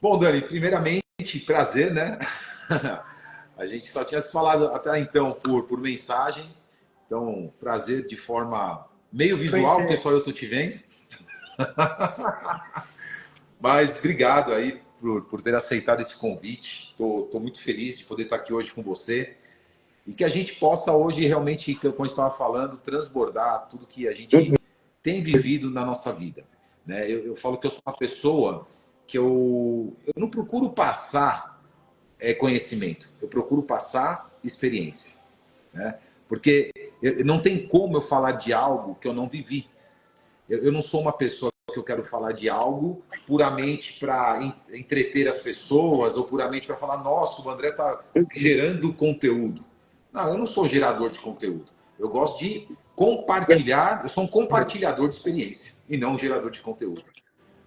Bom, Dani, primeiramente, prazer, né? A gente só tinha se falado até então por mensagem. Então, prazer de forma meio Pois visual, porque é. só eu tô te vendo. Mas obrigado aí por ter aceitado esse convite. Tô muito feliz de poder estar aqui hoje com você. E que a gente possa hoje realmente, como a gente estava falando, transbordar tudo que a Uhum. gente tem vivido na nossa vida. Né? Eu falo que eu sou uma pessoa que eu não procuro passar conhecimento, eu procuro passar experiência. Né? Porque não tem como eu falar de algo que eu não vivi. Eu não sou uma pessoa que eu quero falar de algo puramente para entreter as pessoas ou puramente para falar, nossa, o André está gerando conteúdo. Não, eu não sou gerador de conteúdo. Eu gosto de compartilhar, eu sou um compartilhador de experiência e não um gerador de conteúdo.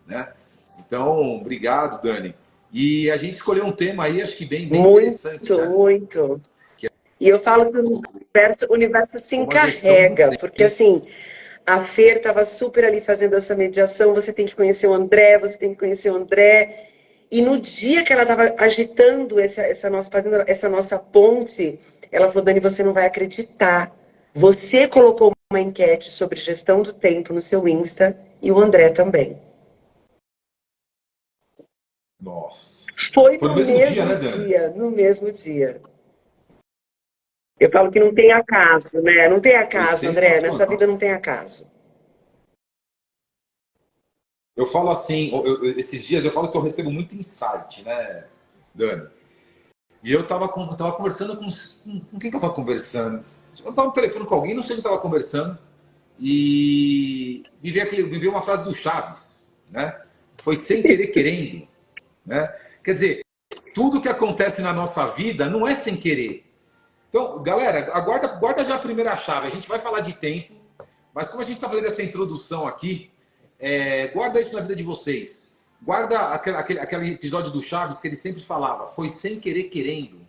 Né? Então, obrigado, Dani. E a gente escolheu um tema aí, acho que bem interessante, Muito, né? muito. E eu falo que o universo se Como a gestão do encarrega, porque tempo. assim, a Fer estava super ali fazendo essa mediação, você tem que conhecer o André, você tem que conhecer o André. E no dia que ela estava agitando fazendo essa nossa ponte, ela falou, Dani, você não vai acreditar. Você colocou uma enquete sobre gestão do tempo no seu Insta e o André também. Nossa. Foi Foi no no mesmo dia, mesmo né, Dani? dia, no mesmo dia. Eu falo que não tem acaso, né? Não tem Foi acaso, André. Nessa sensacional. vida não tem acaso. Eu falo assim, esses dias eu falo que eu recebo muito insight, né, Dani? E eu tava conversando com quem que eu tava conversando? Eu tava no telefone com alguém, não sei quem eu tava conversando. E me veio uma frase do Chaves, né? Foi sem querer querendo, né? Quer dizer, tudo que acontece na nossa vida não é sem querer. Então, galera, guarda já a primeira chave. A gente vai falar de tempo, mas como a gente está fazendo essa introdução aqui, guarda isso na vida de vocês. Guarda aquele episódio do Chaves que ele sempre falava, foi sem querer querendo.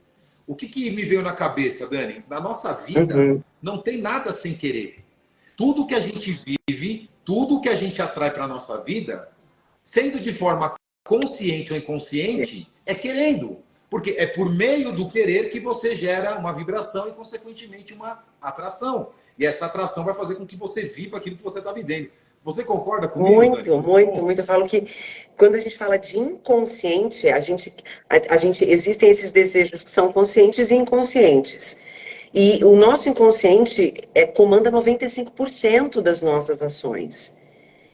O que me veio na cabeça, Dani? Na nossa vida, Uhum. não tem nada sem querer. Tudo que a gente vive, tudo que a gente atrai para a nossa vida, sendo de forma consciente ou inconsciente, é querendo. Porque é por meio do querer que você gera uma vibração e, consequentemente, uma atração. E essa atração vai fazer com que você viva aquilo que você está vivendo. Você concorda comigo, Dani, Muito, com esse muito, ponto? muito. Eu falo que quando a gente fala de inconsciente, a gente existem esses desejos que são conscientes e inconscientes. E o nosso inconsciente comanda 95% das nossas ações.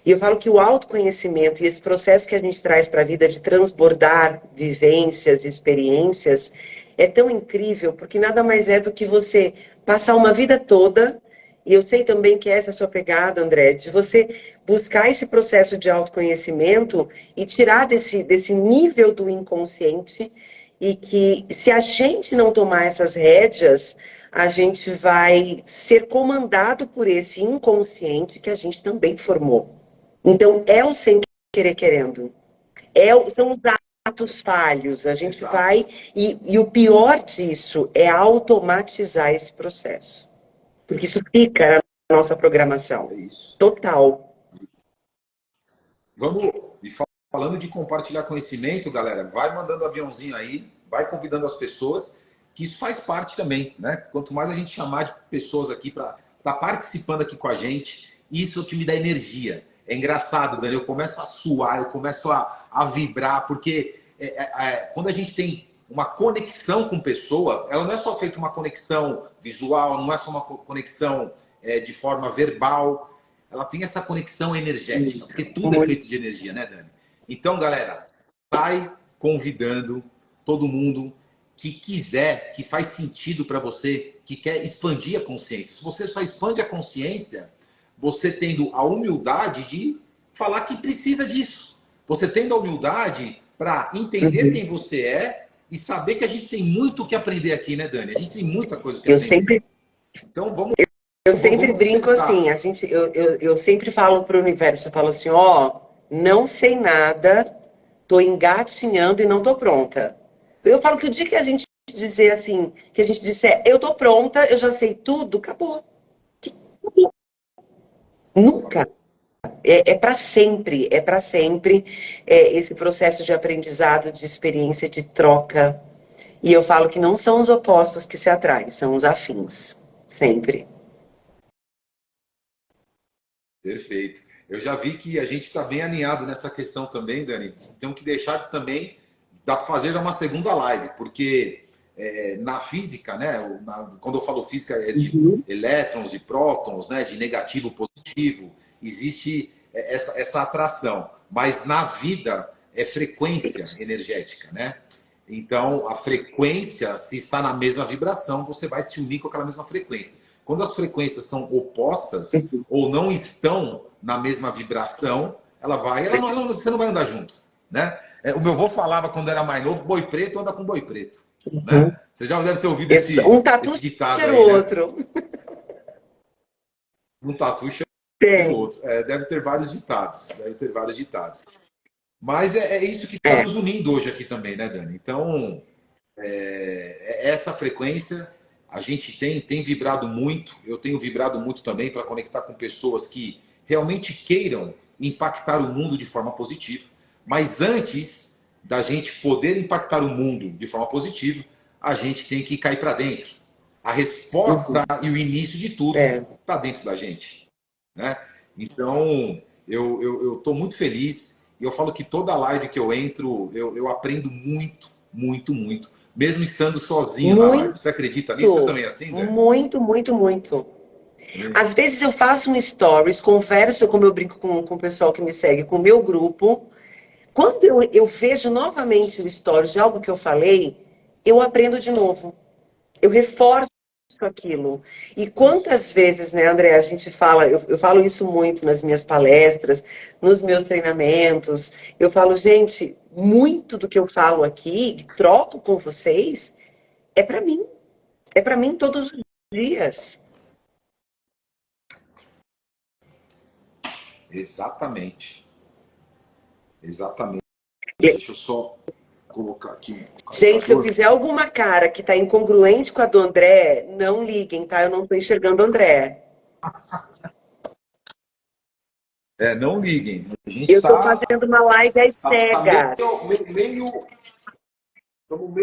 E eu falo que o autoconhecimento e esse processo que a gente traz para a vida de transbordar vivências, experiências, é tão incrível, porque nada mais é do que você passar uma vida toda, e eu sei também que essa é a sua pegada, André, de você buscar esse processo de autoconhecimento e tirar desse nível do inconsciente, e que se a gente não tomar essas rédeas, a gente vai ser comandado por esse inconsciente que a gente também formou. Então, é o sem querer querendo. São os atos falhos. A gente Exato. vai. E o pior disso é automatizar esse processo. Porque isso fica na nossa É programação. isso. Total. Vamos. E falando de compartilhar conhecimento, galera, vai mandando aviãozinho aí, vai convidando as pessoas, que isso faz parte também, né? Quanto mais a gente chamar de pessoas aqui para estar participando aqui com a gente, isso é o que me dá energia. É engraçado, Dani, eu começo a suar, eu começo a vibrar, porque quando a gente tem uma conexão com pessoa, ela não é só feita uma conexão visual, não é só uma conexão de forma verbal, ela tem essa conexão energética, Muito, porque tudo é muito. feito de energia, né, Dani? Então, galera, sai convidando todo mundo que quiser, que faz sentido para você, que quer expandir a consciência. Se você só expande a consciência, você tendo a humildade de falar que precisa disso. Você tendo a humildade para entender Uhum. quem você é e saber que a gente tem muito o que aprender aqui, né, Dani? A gente tem muita coisa que Eu aprender. sempre, Então, vamos, eu sempre vamos brinco assim, despertar. eu sempre falo para o universo, eu falo assim, ó, não sei nada, tô engatinhando e não tô pronta. Eu falo que o dia que a gente dizer assim, que a gente disser, eu tô pronta, eu já sei tudo, acabou. Nunca. Acabou. É para sempre, esse processo de aprendizado, de experiência, de troca. E eu falo que não são os opostos que se atraem, são os afins, sempre. Perfeito. Eu já vi que a gente está bem alinhado nessa questão também, Dani. Temos que deixar também, dá para fazer já uma segunda live, porque na física, né? Quando eu falo física, é de Uhum. elétrons, de prótons, né? De negativo, positivo. Existe essa atração. Mas na vida é frequência energética, né? Então, a frequência, se está na mesma vibração, você vai se unir com aquela mesma frequência. Quando as frequências são opostas ou não estão na mesma vibração, você não vai andar junto, né? O meu avô falava quando era mais novo, boi preto anda com boi preto, Uhum. né? Você já deve ter ouvido Um tatu esse ditado cheira o aí, né? outro. Um tatu cheira o Tem. outro. Deve ter vários ditados, deve ter vários ditados. Mas é isso que está É. nos unindo hoje aqui também, né, Dani? Então, essa frequência a gente tem vibrado muito, eu tenho vibrado muito também para conectar com pessoas que realmente queiram impactar o mundo de forma positiva. Mas antes da gente poder impactar o mundo de forma positiva, a gente tem que cair para dentro. A resposta Uhum. e o início de tudo É. está dentro da gente, né? Então, eu estou muito feliz. E eu falo que toda live que eu entro, eu aprendo muito, muito, muito. Mesmo estando sozinho na live. Muito, Você acredita nisso? Você também é assim, Dani? muito, muito, muito. É. Às vezes eu faço um stories, converso, como eu brinco com o pessoal que me segue, com o meu grupo. Quando eu vejo novamente o stories de algo que eu falei, eu aprendo de novo. Eu reforço aquilo. E Isso. quantas vezes, né, André, a gente fala, eu falo isso muito nas minhas palestras, nos meus treinamentos. Eu falo, gente, muito do que eu falo aqui, troco com vocês, é para mim. É para mim todos os dias. Exatamente. Exatamente. E, Deixa eu só colocar aqui o gente, se eu carregador. fizer alguma cara que está incongruente com a do André, não liguem, tá? Eu não estou enxergando o André. Não liguem. A gente Eu estou está fazendo uma live às meio, cegas. estamos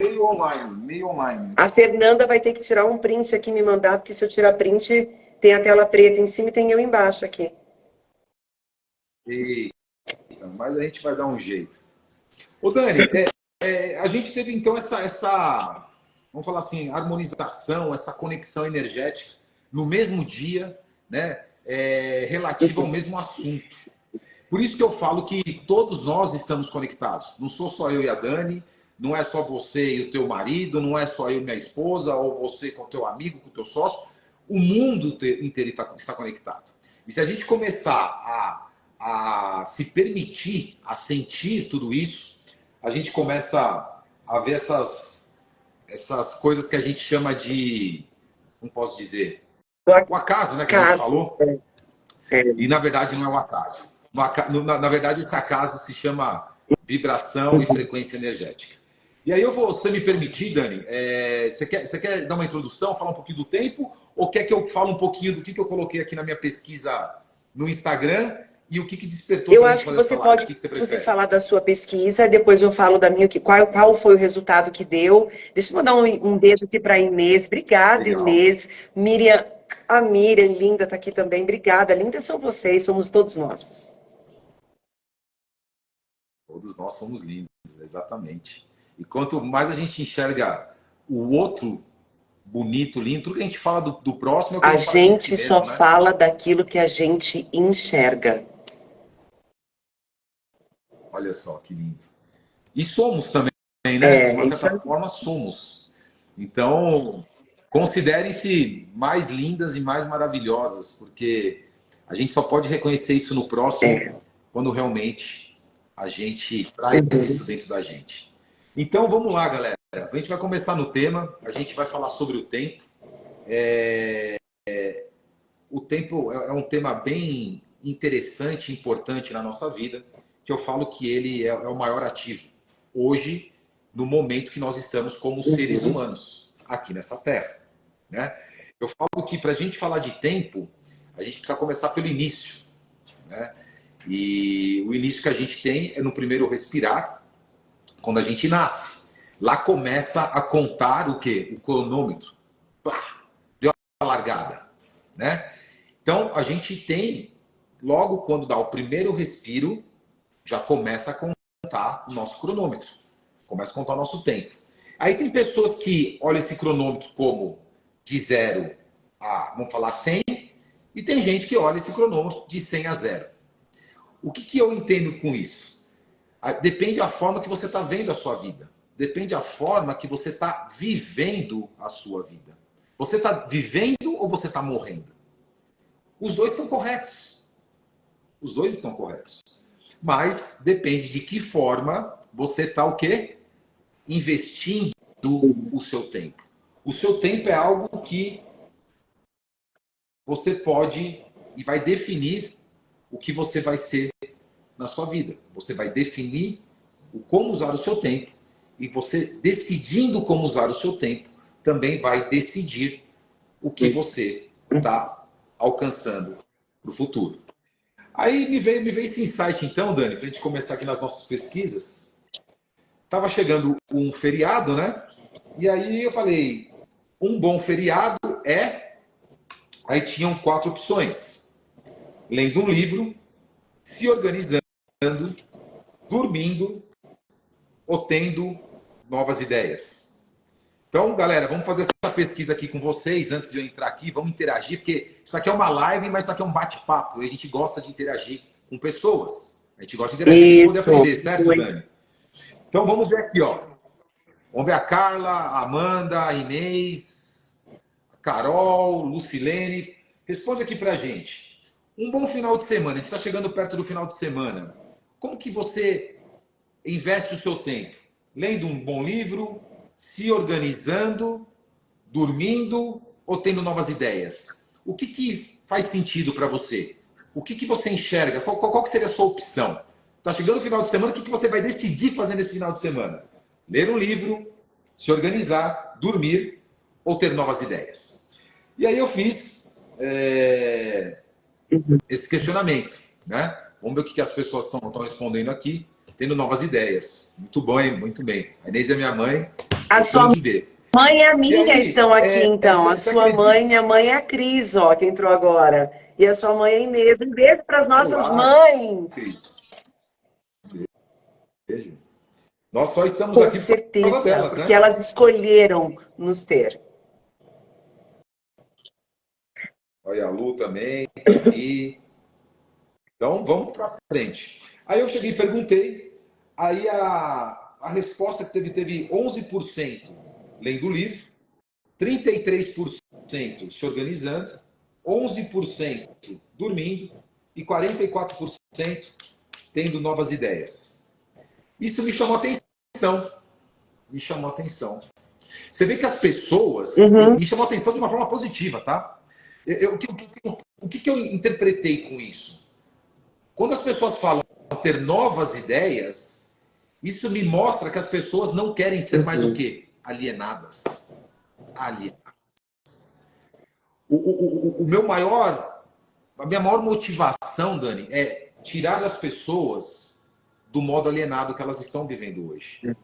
meio online, meio online. A Fernanda vai ter que tirar um print aqui e me mandar, porque se eu tirar print, tem a tela preta em cima e tem eu embaixo aqui. Eita, mas a gente vai dar um jeito. Ô, Dani, a gente teve então vamos falar assim, harmonização, essa conexão energética no mesmo dia, né? Relativa ao mesmo assunto. Por isso que eu falo que todos nós estamos conectados. Não sou só eu e a Dani, não é só você e o teu marido, não é só eu e minha esposa, ou você com o teu amigo, com o teu sócio. O mundo inteiro está conectado. E se a gente começar a se permitir, a sentir tudo isso, a gente começa a ver essas coisas que a gente chama de, como posso dizer, Do o acaso, né, que a gente acaso. falou. É. E na verdade não é um acaso. Na verdade, esse acaso se chama vibração e frequência energética. E aí você me permitir, Dani, você quer dar uma introdução, falar um pouquinho do tempo, ou quer que eu fale um pouquinho do que eu coloquei aqui na minha pesquisa no Instagram e o que despertou Eu para a gente acho que fazer essa você live? O pode, que você inclusive, prefere? falar da sua pesquisa, depois eu falo da minha, qual foi o resultado que deu. Deixa eu mandar um beijo aqui para a Inês. Obrigada, Legal. Inês. Miriam, a Miriam, linda, está aqui também. Obrigada. Lindas são vocês, somos todos nós. Todos nós somos lindos, exatamente. E quanto mais a gente enxerga o outro bonito, lindo, tudo que a gente fala do próximo é o que a A gente fala de si gente só mesmo, né? fala daquilo que a gente enxerga. Olha só que lindo. E somos também, né? De É, uma isso certa aí. forma, somos. Então, considerem-se mais lindas e mais maravilhosas, porque a gente só pode reconhecer isso no próximo É. quando realmente a gente traz Uhum. isso dentro da gente. Então, vamos lá, galera. A gente vai começar no tema, a gente vai falar sobre o tempo. O tempo é um tema bem interessante e importante na nossa vida, que eu falo que ele é o maior ativo hoje, no momento que nós estamos como seres Uhum. humanos aqui nessa Terra, né? Eu falo que para a gente falar de tempo, a gente precisa começar pelo início, né? E o início que a gente tem é no primeiro respirar, quando a gente nasce. Lá começa a contar o quê? O cronômetro. Pá, deu a largada, né? Então, a gente tem, logo quando dá o primeiro respiro, já começa a contar o nosso cronômetro. Começa a contar o nosso tempo. Aí tem pessoas que olham esse cronômetro como de 0 a, vamos falar, 100, e tem gente que olha esse cronômetro de 100 a 0. O que eu entendo com isso? Depende da forma que você está vendo a sua vida. Depende da forma que você está vivendo a sua vida. Você está vivendo ou você está morrendo? Os dois estão corretos. Os dois estão corretos. Mas depende de que forma você está o quê? Investindo o seu tempo. O seu tempo é algo que você pode e vai definir o que você vai ser na sua vida. Você vai definir o como usar o seu tempo. E você, decidindo como usar o seu tempo, também vai decidir o que você está alcançando para o futuro. Aí me veio esse insight, então, Dani, para a gente começar aqui nas nossas pesquisas. Estava chegando um feriado, né? E aí eu falei, um bom feriado é... Aí tinham 4 opções. Lendo um livro, se organizando, dormindo ou tendo novas ideias. Então, galera, vamos fazer essa pesquisa aqui com vocês antes de eu entrar aqui. Vamos interagir, porque isso aqui é uma live, mas isso aqui é um bate-papo. E a gente gosta de interagir com pessoas. A gente gosta de interagir com poder aprender, certo, Dani? Então, vamos ver aqui, ó. Vamos ver a Carla, a Amanda, a Inês, a Carol, Lucilene. Responde aqui pra gente. Um bom final de semana. A gente está chegando perto do final de semana. Como que você investe o seu tempo? Lendo um bom livro, se organizando, dormindo ou tendo novas ideias? O que faz sentido para você? O que você enxerga? Qual que seria a sua opção? Está chegando o final de semana, o que você vai decidir fazer nesse final de semana? Ler um livro, se organizar, dormir ou ter novas ideias? E aí eu fiz esse questionamento, né? Vamos ver o que as pessoas estão respondendo aqui, tendo novas ideias. Muito bom, hein? Muito bem. A Inês é minha mãe. A sua mãe e a minha aí, estão aqui, então. A sua mãe, minha mãe é a Cris, ó, que entrou agora. E a sua mãe é a Inês. Um beijo para as nossas mães. Beijo. Nós só estamos Com aqui certeza, por causa delas, porque né? elas escolheram nos ter. Olha, a Lu também está aqui. Então, vamos para frente. Aí eu cheguei e perguntei. Aí a resposta que teve 11% lendo o livro, 33% se organizando, 11% dormindo e 44% tendo novas ideias. Isso me chamou a atenção. Me chamou a atenção. Você vê que as pessoas... Me chamou a atenção de uma forma positiva, tá? O que eu interpretei com isso? Quando as pessoas falam ter novas ideias, isso me mostra que as pessoas não querem ser mais o quê? Alienadas. Alienadas. A minha maior motivação, Dani, é tirar as pessoas do modo alienado que elas estão vivendo hoje.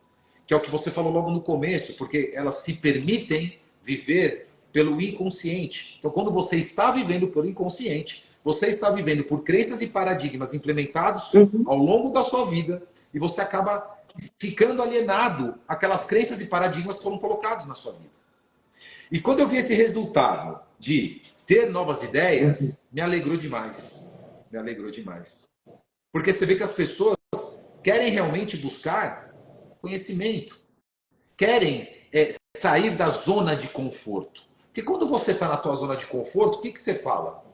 Que é o que você falou logo no começo, porque elas se permitem viver pelo inconsciente. Então, quando você está vivendo pelo inconsciente, você está vivendo por crenças e paradigmas implementados ao longo da sua vida e você acaba ficando alienado àquelas crenças e paradigmas que foram colocados na sua vida. E quando eu vi esse resultado de ter novas ideias, me alegrou demais. Me alegrou demais. Porque você vê que as pessoas querem realmente buscar conhecimento. Querem sair da zona de conforto. Porque quando você está na tua zona de conforto, o que você fala?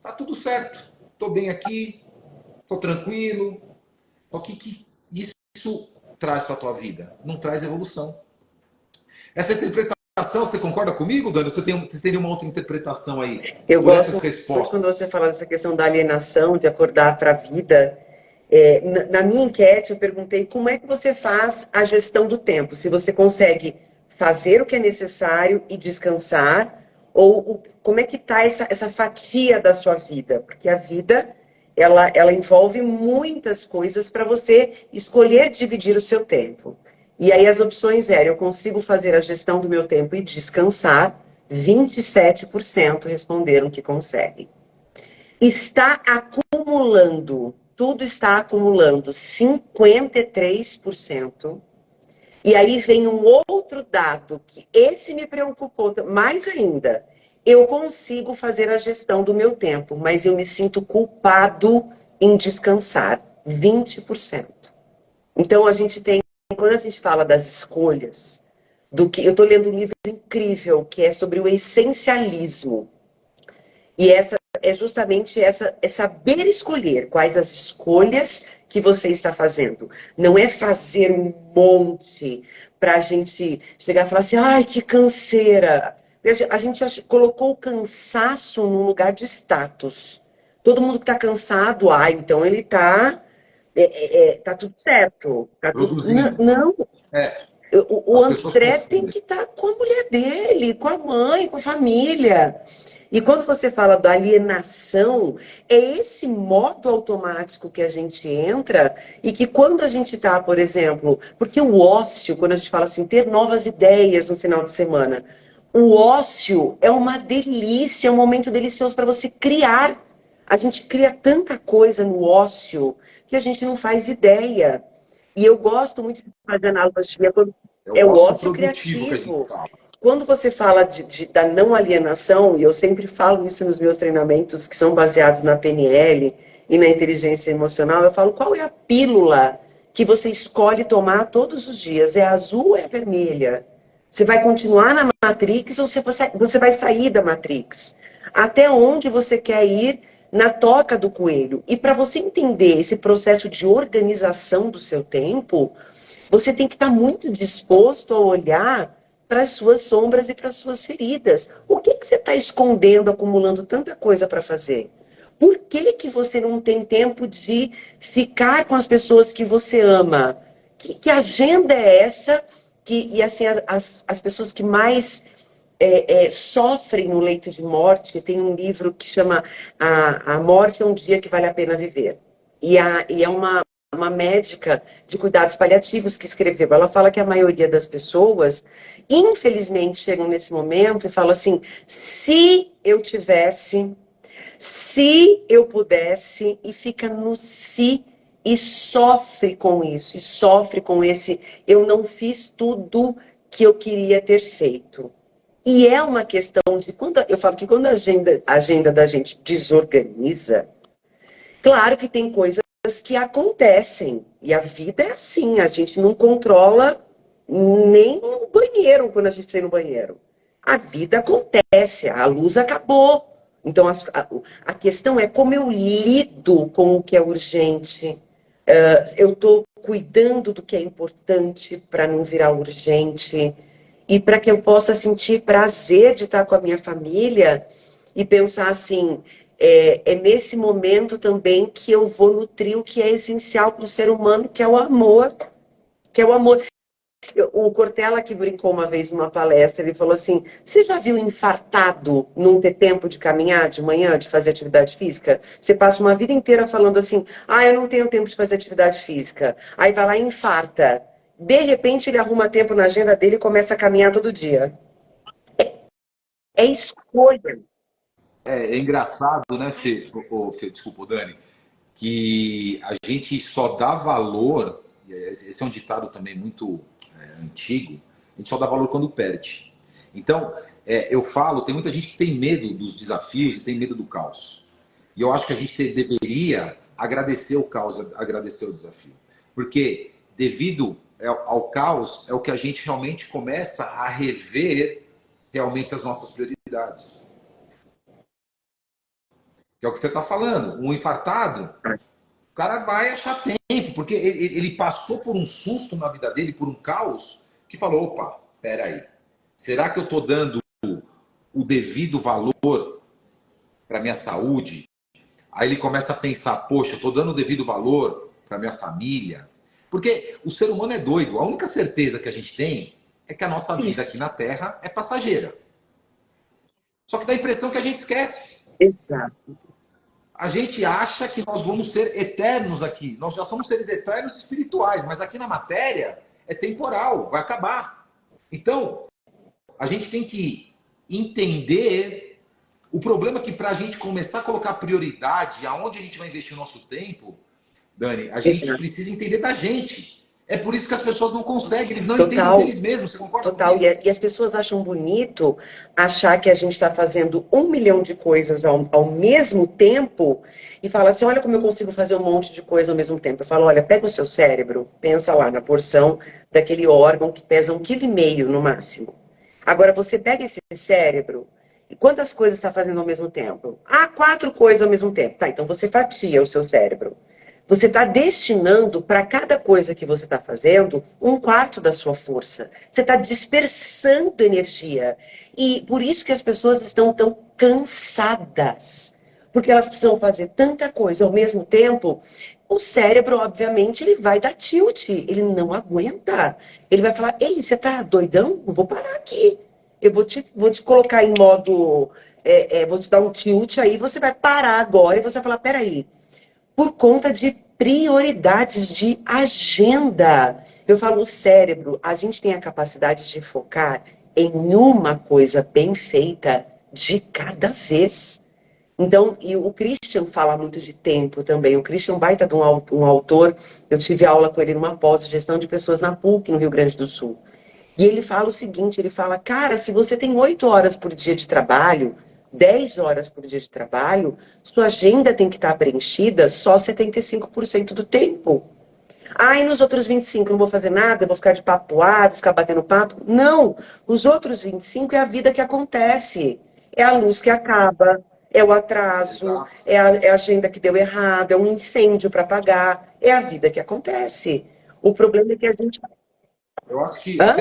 Tá tudo certo. Estou bem aqui, estou tranquilo. O que isso traz para a tua vida? Não traz evolução. Essa interpretação, você concorda comigo, Dani? Você teria uma outra interpretação aí? Eu por gosto essas respostas? muito quando você fala dessa questão da alienação, de acordar para a vida. Na minha enquete, eu perguntei como é que você faz a gestão do tempo. Se você consegue fazer o que é necessário e descansar, ou como é que está essa fatia da sua vida? Porque a vida ela envolve muitas coisas para você escolher dividir o seu tempo. E aí as opções eram, eu consigo fazer a gestão do meu tempo e descansar, 27% responderam que conseguem. Está acumulando, tudo está acumulando, 53%. E aí vem um outro dado, que esse me preocupou mais ainda. Eu consigo fazer a gestão do meu tempo, mas eu me sinto culpado em descansar, 20%. Então a gente tem, quando a gente fala das escolhas, do que eu estou lendo um livro incrível que é sobre o essencialismo. E essa é justamente essa, é saber escolher quais as escolhas que você está fazendo. Não é fazer um monte para a gente chegar e falar assim, ai, que canseira. A gente colocou o cansaço num lugar de status. Todo mundo que está cansado, então ele está tá tudo certo. Tá tudo... Produzindo. Não, É, o as pessoas André tem confundem. que estar com a mulher dele, com a mãe, com a família. E quando você fala da alienação, é esse modo automático que a gente entra e que quando a gente está, por exemplo, porque o ócio, quando a gente fala assim, ter novas ideias no final de semana, o ócio é uma delícia, é um momento delicioso para você criar. A gente cria tanta coisa no ócio que a gente não faz ideia. E eu gosto muito de fazer analogia quando É o é o ócio ócio produtivo que a gente criativo. fala. Quando você fala da não alienação, e eu sempre falo isso nos meus treinamentos, que são baseados na PNL e na inteligência emocional, eu falo qual é a pílula que você escolhe tomar todos os dias? É a azul ou é a vermelha? Você vai continuar na Matrix ou você vai sair da Matrix? Até onde você quer ir na toca do coelho? E para você entender esse processo de organização do seu tempo, você tem que estar muito disposto a olhar para as suas sombras e para as suas feridas. O que, que você está escondendo, acumulando tanta coisa para fazer? Por que, que você não tem tempo de ficar com as pessoas que você ama? Que agenda é essa? E assim, as pessoas que mais sofrem no leito de morte, tem um livro que chama A Morte é um Dia que Vale a Pena Viver. E é uma médica de cuidados paliativos que escreveu. Ela fala que a maioria das pessoas, infelizmente, chegam nesse momento e falam assim: se eu tivesse, se eu pudesse, e fica no si e sofre com isso, e sofre com esse eu não fiz tudo que eu queria ter feito. E é uma questão de quando eu falo que quando a agenda da gente desorganiza, claro que tem coisas que acontecem. E a vida é assim, a gente não controla nem o banheiro quando a gente tem no banheiro. A vida acontece, a luz acabou. Então a questão é como eu lido com o que é urgente. Eu estou cuidando do que é importante para não virar urgente e para que eu possa sentir prazer de estar com a minha família e pensar assim, é nesse momento também que eu vou nutrir o que é essencial para o ser humano, que é o amor. Que é o amor. O Cortella que brincou uma vez numa palestra, ele falou assim: você já viu infartado não ter tempo de caminhar de manhã, de fazer atividade física? Você passa uma vida inteira falando assim: eu não tenho tempo de fazer atividade física. Aí vai lá e infarta. De repente ele arruma tempo na agenda dele e começa a caminhar todo dia. É escolha. É engraçado, né, Fê? Fê, desculpa, Dani, que a gente só dá valor, esse é um ditado também muito antigo, a gente só dá valor quando perde. Então, eu falo, tem muita gente que tem medo dos desafios e tem medo do caos. E eu acho que a gente deveria agradecer o caos, agradecer o desafio. Porque devido ao caos é o que a gente realmente começa a rever realmente as nossas prioridades. Que é o que você está falando. Um infartado, o cara vai achar tempo, porque ele passou por um susto na vida dele, por um caos, que falou: opa, peraí, será que eu estou dando o devido valor para minha saúde? Aí ele começa a pensar: poxa, eu estou dando o devido valor para minha família. Porque o ser humano é doido. A única certeza que a gente tem é que a nossa vida aqui Isso. na Terra é passageira. Só que dá a impressão que a gente esquece. Exato. A gente acha que nós vamos ser eternos aqui. Nós já somos seres eternos espirituais, mas aqui na matéria é temporal, vai acabar. Então, a gente tem que entender o problema é que para a gente começar a colocar prioridade aonde a gente vai investir o nosso tempo, Dani, a gente precisa entender da gente. É por isso que as pessoas não conseguem, eles não entendem deles mesmos. Você concorda Total. comigo? E as pessoas acham bonito achar que a gente está fazendo 1 milhão de coisas ao mesmo tempo e fala assim, olha como eu consigo fazer um monte de coisa ao mesmo tempo. Eu falo, olha, pega o seu cérebro, pensa lá na porção daquele órgão que pesa 1,5 kg no máximo. Agora, você pega esse cérebro e quantas coisas está fazendo ao mesmo tempo? Ah, 4 coisas ao mesmo tempo. Tá, então você fatia o seu cérebro. Você está destinando para cada coisa que você está fazendo 1/4 da sua força. Você está dispersando energia. E por isso que as pessoas estão tão cansadas. Porque elas precisam fazer tanta coisa ao mesmo tempo. O cérebro, obviamente, ele vai dar tilt. Ele não aguenta. Ele vai falar, ei, você está doidão? Eu vou parar aqui. Eu vou te colocar em modo... vou te dar um tilt aí, você vai parar agora e você vai falar, peraí. Por conta de prioridades de agenda. Eu falo, o cérebro, a gente tem a capacidade de focar em uma coisa bem feita de cada vez. Então, e o Christian fala muito de tempo também. O Christian baita de um autor, eu tive aula com ele numa pós-gestão de pessoas na PUC, no Rio Grande do Sul. E ele fala o seguinte, ele fala, cara, se você tem 8 horas por dia de trabalho, 10 horas por dia de trabalho, sua agenda tem que estar preenchida só 75% do tempo. Ah, e nos outros 25 não vou fazer nada, vou ficar de papoado, ficar batendo papo? Não, os outros 25 é a vida que acontece. É a luz que acaba, é o atraso, é a agenda que deu errado, é um incêndio para apagar, é a vida que acontece. O problema é que a gente... Eu acho que Hã?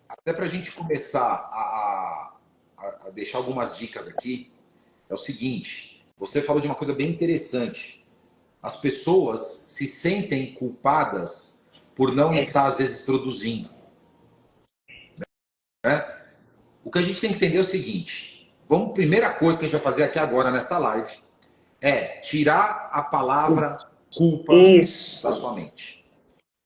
até para a gente começar a deixar algumas dicas aqui, é o seguinte: você falou de uma coisa bem interessante. As pessoas se sentem culpadas por não estar, às vezes, produzindo. Né? O que a gente tem que entender é o seguinte: primeira coisa que a gente vai fazer aqui agora nessa live é tirar a palavra culpa da sua mente.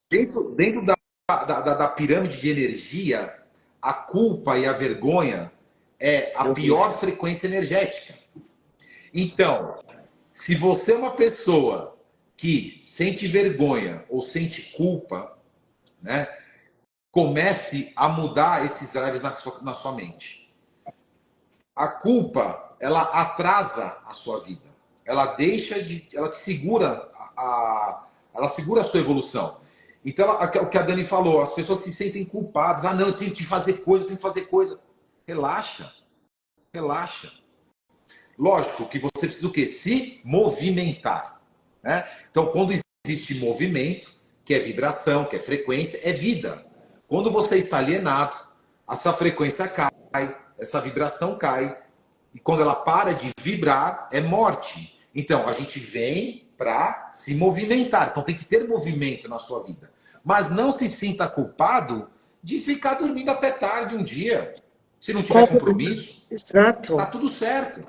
Dentro da pirâmide de energia, a culpa e a vergonha é a pior frequência energética. Então, se você é uma pessoa que sente vergonha ou sente culpa, né, comece a mudar esses drives na sua mente. A culpa, ela atrasa a sua vida. Ela te segura ela segura a sua evolução. Então, o que a Dani falou, as pessoas se sentem culpadas. Ah, não, eu tenho que fazer coisa, eu tenho que fazer coisa. Relaxa. Relaxa. Lógico que você precisa o quê? Se movimentar. Né? Então, quando existe movimento, que é vibração, que é frequência, é vida. Quando você está alienado, essa frequência cai, essa vibração cai. E quando ela para de vibrar, é morte. Então, a gente vem para se movimentar. Então, tem que ter movimento na sua vida. Mas não se sinta culpado de ficar dormindo até tarde um dia. Se não tiver compromisso, Exato. tá tudo certo.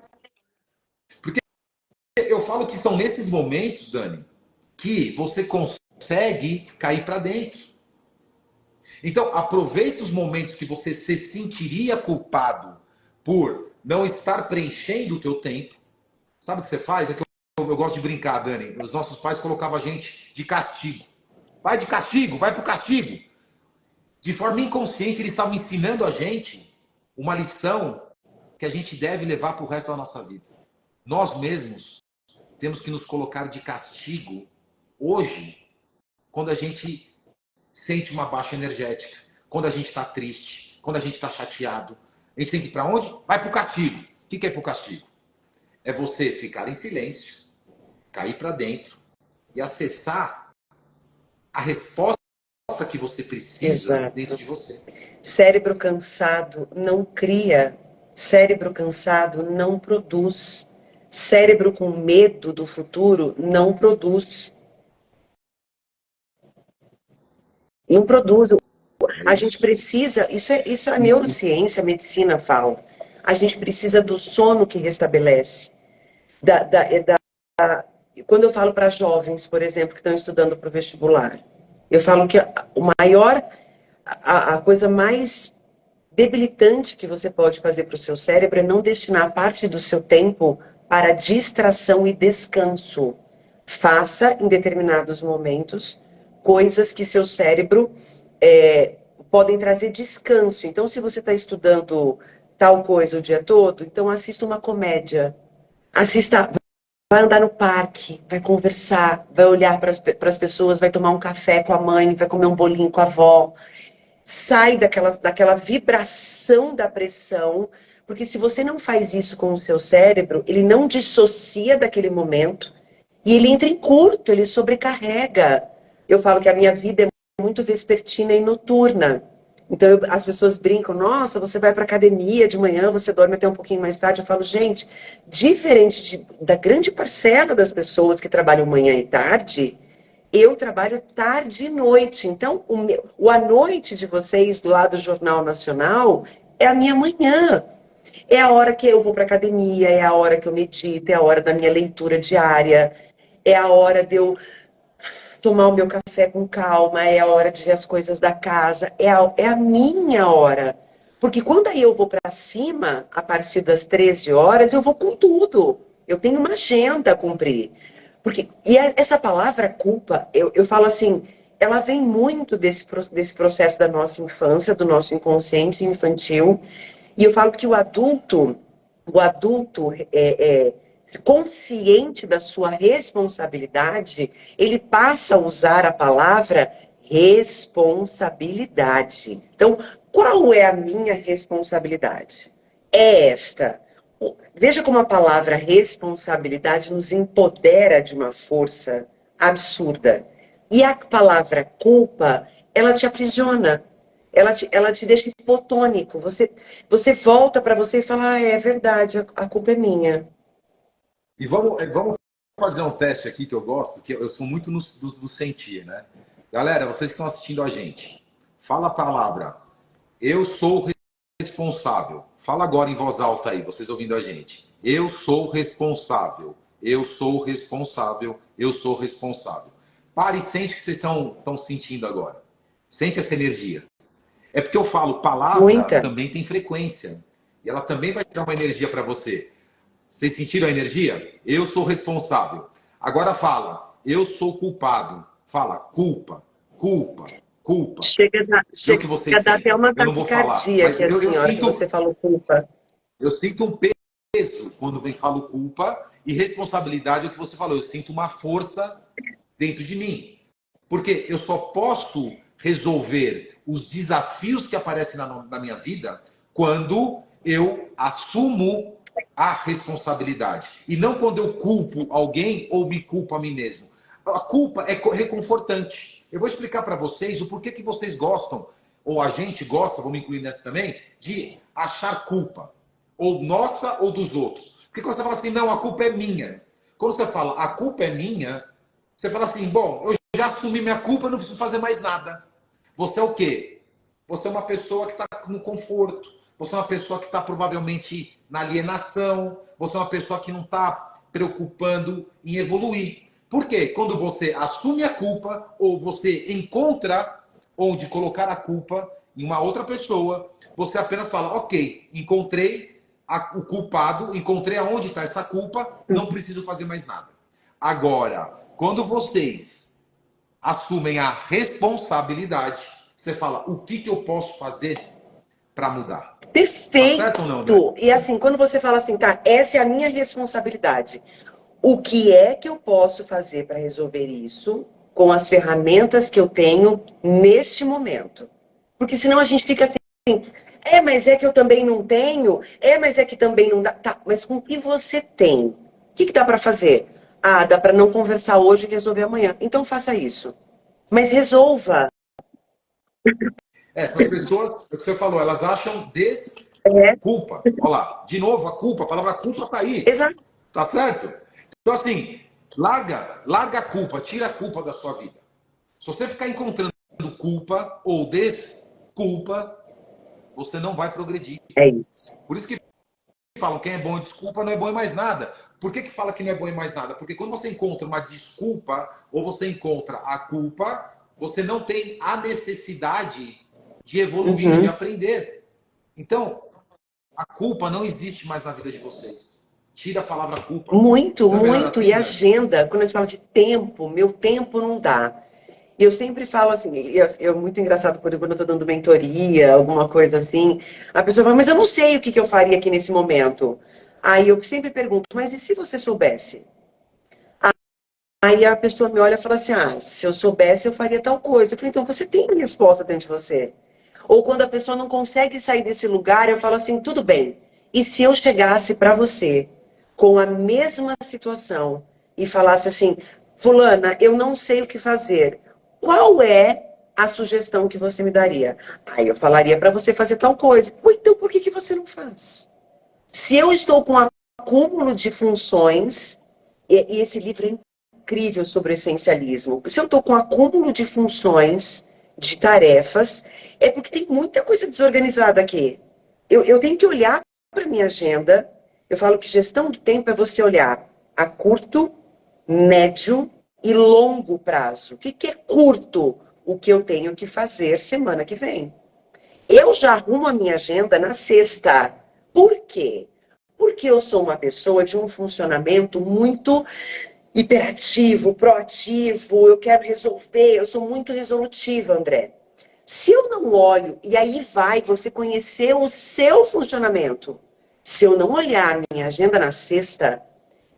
Porque eu falo que são nesses momentos, Dani, que você consegue cair para dentro. Então, aproveite os momentos que você se sentiria culpado por não estar preenchendo o teu tempo. Sabe o que você faz? É que eu gosto de brincar, Dani. Os nossos pais colocavam a gente de castigo. Vai de castigo, vai pro castigo. De forma inconsciente, eles estavam ensinando a gente uma lição que a gente deve levar para o resto da nossa vida. Nós mesmos temos que nos colocar de castigo hoje, quando a gente sente uma baixa energética, quando a gente está triste, quando a gente está chateado. A gente tem que ir para onde? Vai para o castigo. O que é para o castigo? É você ficar em silêncio, cair para dentro e acessar a resposta que você precisa dentro de você. Cérebro cansado não cria, cérebro cansado não produz, cérebro com medo do futuro não produz. Não produz. A gente precisa, isso é a neurociência, a medicina fala. A gente precisa do sono que restabelece. Quando eu falo para jovens, por exemplo, que estão estudando para o vestibular, eu falo que a coisa mais debilitante que você pode fazer para o seu cérebro é não destinar parte do seu tempo para distração e descanso. Faça, em determinados momentos, coisas que seu cérebro podem trazer descanso. Então, se você está estudando tal coisa o dia todo, então assista uma comédia. Assista, vai andar no parque, vai conversar, vai olhar para as pessoas, vai tomar um café com a mãe, vai comer um bolinho com a avó. Sai daquela vibração da pressão, porque se você não faz isso com o seu cérebro, ele não dissocia daquele momento e ele entra em curto, ele sobrecarrega. Eu falo que a minha vida é muito vespertina e noturna. Então as pessoas brincam, nossa, você vai para academia de manhã, você dorme até um pouquinho mais tarde. Eu falo, gente, diferente da grande parcela das pessoas que trabalham manhã e tarde, eu trabalho tarde e noite. Então, o à noite de vocês, do lado do Jornal Nacional, é a minha manhã. É a hora que eu vou para academia, é a hora que eu medito, é a hora da minha leitura diária, é a hora de eu tomar o meu café com calma, é a hora de ver as coisas da casa, é a minha hora. Porque quando aí eu vou para cima, a partir das 13 horas, eu vou com tudo. Eu tenho uma agenda a cumprir. Essa palavra culpa, eu falo assim, ela vem muito desse processo da nossa infância, do nosso inconsciente infantil. E eu falo que o adulto consciente da sua responsabilidade, ele passa a usar a palavra responsabilidade. Então, qual é a minha responsabilidade? É esta. Veja como a palavra responsabilidade nos empodera de uma força absurda. E a palavra culpa, ela te aprisiona. Ela te deixa hipotônico. Você volta para você e fala, é verdade, a culpa é minha. E vamos fazer um teste aqui que eu gosto, que eu sou muito do sentir, né? Galera, vocês que estão assistindo a gente, fala a palavra, eu sou responsável. Fala agora em voz alta aí, vocês ouvindo a gente. Eu sou responsável. Eu sou responsável. Eu sou responsável. Pare e sente o que vocês estão sentindo agora. Sente essa energia. É porque eu falo, palavra Muita. também tem frequência. E ela também vai dar uma energia para você. Vocês sentiram a energia? Eu sou responsável. Agora fala, eu sou culpado. Fala, culpa, culpa, culpa. Vê o que vocês A dar até sentem. uma Eu não vou falar, taquicardia mas aqui, assim, a hora que você falou culpa. eu sinto um peso quando vem falo culpa e responsabilidade é o que você falou. Eu sinto uma força dentro de mim. Porque eu só posso resolver os desafios que aparecem na minha vida quando eu assumo a responsabilidade. E não quando eu culpo alguém ou me culpo a mim mesmo. A culpa é reconfortante. Eu vou explicar para vocês o porquê que vocês gostam, ou a gente gosta, vou me incluir nessa também, de achar culpa. Ou nossa ou dos outros. Porque quando você fala assim, não, a culpa é minha. Quando você fala, a culpa é minha, você fala assim, bom, eu já assumi minha culpa, não preciso fazer mais nada. Você é o quê? Você é uma pessoa que está no conforto. Você é uma pessoa que está provavelmente na alienação. Você é uma pessoa que não está preocupando em evoluir. Por quê? Quando você assume a culpa ou você encontra onde colocar a culpa em uma outra pessoa, você apenas fala, ok, encontrei o culpado, encontrei aonde está essa culpa, não preciso fazer mais nada. Agora, quando vocês assumem a responsabilidade, você fala, o que eu posso fazer para mudar? Tá Perfeito! certo ou não, Dani? E assim, quando você fala assim, tá, essa é a minha responsabilidade. O que é que eu posso fazer para resolver isso com as ferramentas que eu tenho neste momento? Porque senão a gente fica assim, mas é que eu também não tenho, mas é que também não dá. Tá, mas com o que você tem? O que dá para fazer? Ah, dá para não conversar hoje e resolver amanhã. Então faça isso. Mas resolva. Essas pessoas, é o que você falou, elas acham É, desculpa. Olha lá, de novo, a culpa, a palavra culpa está aí. exato. Tá certo? Então, assim, larga a culpa, tira a culpa da sua vida. Se você ficar encontrando culpa ou desculpa, você não vai progredir. É isso. Por isso que falam, quem é bom em desculpa não é bom em mais nada. Por que fala que não é bom em mais nada? Porque quando você encontra uma desculpa ou você encontra a culpa, você não tem a necessidade de evoluir, de aprender. Então, a culpa não existe mais na vida de vocês. Tira a palavra culpa. Muito, Não é melhor muito. assim, E né? agenda, quando a gente fala de tempo, meu tempo não dá. E eu sempre falo assim, é muito engraçado quando eu estou dando mentoria, alguma coisa assim, a pessoa fala, mas eu não sei o que eu faria aqui nesse momento. Aí eu sempre pergunto, mas e se você soubesse? Aí a pessoa me olha e fala assim, ah, se eu soubesse eu faria tal coisa. Eu falei, então você tem uma resposta dentro de você. Ou quando a pessoa não consegue sair desse lugar, eu falo assim, tudo bem. E se eu chegasse para você com a mesma situação e falasse assim, fulana, eu não sei o que fazer. Qual é a sugestão que você me daria? Aí eu falaria para você fazer tal coisa. Ou então por que você não faz? Se eu estou com um acúmulo de funções, e esse livro é incrível sobre o essencialismo. Se eu estou com um acúmulo de funções, de tarefas, é porque tem muita coisa desorganizada aqui. Eu tenho que olhar para a minha agenda. Eu falo que gestão do tempo é você olhar a curto, médio e longo prazo. O que é curto? O que eu tenho que fazer semana que vem. Eu já arrumo a minha agenda na sexta. Por quê? Porque eu sou uma pessoa de um funcionamento muito hiperativo, proativo, eu quero resolver, eu sou muito resolutiva, André. Se eu não olho, e aí vai você conhecer o seu funcionamento. Se eu não olhar a minha agenda na sexta,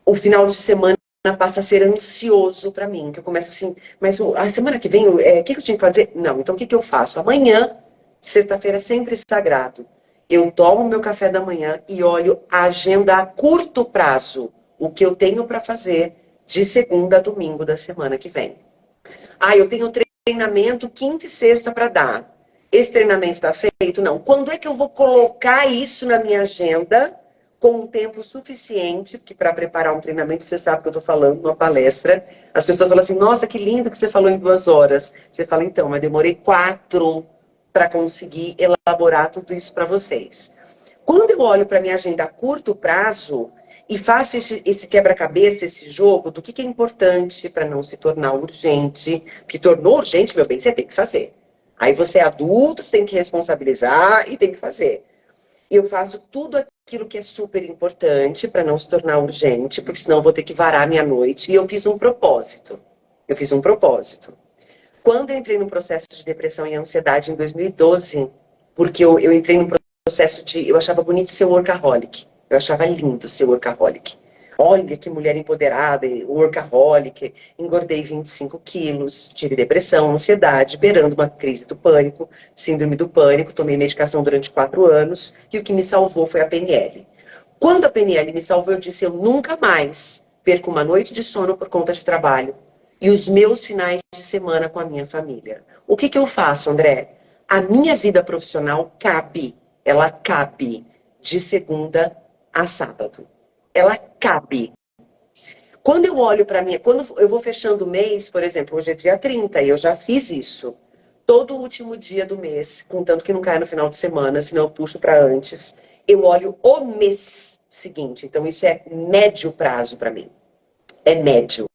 o final de semana passa a ser ansioso para mim, que eu começo assim, mas a semana que vem, o que eu tinha que fazer? Não, então o que eu faço? Amanhã, sexta-feira é sempre sagrado. Eu tomo meu café da manhã e olho a agenda a curto prazo, o que eu tenho para fazer de segunda a domingo da semana que vem. Ah, eu tenho treinamento quinta e sexta para dar. Esse treinamento está feito? Não. Quando é que eu vou colocar isso na minha agenda com um tempo suficiente, que para preparar um treinamento, você sabe que eu estou falando, uma palestra, as pessoas falam assim, nossa, que lindo que você falou em 2 horas. Você fala, então, mas demorei 4 para conseguir elaborar tudo isso para vocês. Quando eu olho para minha agenda a curto prazo e faço esse quebra-cabeça, esse jogo do que é importante para não se tornar urgente, que tornou urgente, meu bem, você tem que fazer. Aí você é adulto, você tem que responsabilizar e tem que fazer. E eu faço tudo aquilo que é super importante para não se tornar urgente, porque senão eu vou ter que varar minha noite. E eu fiz um propósito. Eu fiz um propósito. Quando eu entrei no processo de depressão e ansiedade em 2012, porque eu entrei num processo de... Eu achava bonito ser workaholic. Eu achava lindo ser workaholic. Olha que mulher empoderada, workaholic. Engordei 25 quilos, tive depressão, ansiedade, beirando uma crise do pânico, síndrome do pânico, tomei medicação durante 4 anos e o que me salvou foi a PNL. Quando a PNL me salvou, eu disse, eu nunca mais perco uma noite de sono por conta de trabalho e os meus finais de semana com a minha família. O que eu faço, André? A minha vida profissional cabe, ela cabe de segunda a sábado. Ela cabe. Quando eu olho para mim, quando eu vou fechando o mês, por exemplo, hoje é dia 30 e eu já fiz isso. Todo último dia do mês, contanto que não caia no final de semana, senão eu puxo para antes, eu olho o mês seguinte. Então isso é médio prazo para mim. É médio.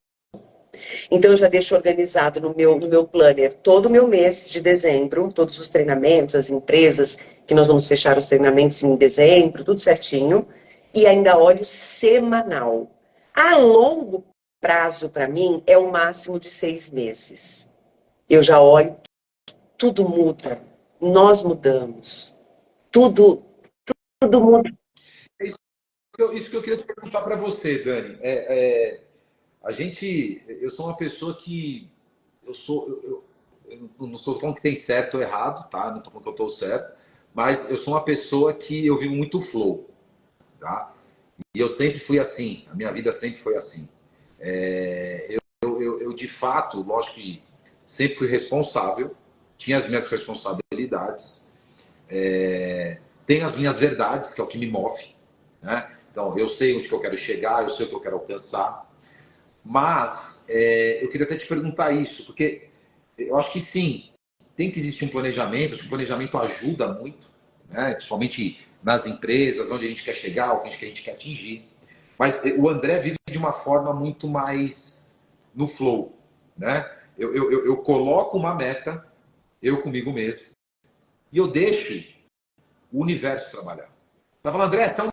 Então, eu já deixo organizado no meu planner todo o meu mês de dezembro, todos os treinamentos, as empresas, que nós vamos fechar os treinamentos em dezembro, tudo certinho. E ainda olho semanal. A longo prazo, para mim, é o máximo de 6 meses. Eu já olho, tudo muda. Nós mudamos. Tudo, tudo muda. Isso que eu queria te perguntar para você, Dani. A gente, eu sou uma pessoa que eu não estou falando que tem certo ou errado, tá? Não estou falando que eu estou certo, mas eu sou uma pessoa que eu vivo muito flow, tá? E eu sempre fui assim, a minha vida sempre foi assim. Eu de fato, lógico que sempre fui responsável, tinha as minhas responsabilidades, tenho as minhas verdades, que é o que me move, né? Então, eu sei onde que eu quero chegar, eu sei o que eu quero alcançar, mas eu queria até te perguntar isso, porque eu acho que sim, tem que existir um planejamento, acho que o planejamento ajuda muito, né? Principalmente nas empresas, onde a gente quer chegar, o que a gente quer atingir. Mas o André vive de uma forma muito mais no flow, né? Eu coloco uma meta, eu comigo mesmo, e eu deixo o universo trabalhar. Tá falando, André, você é um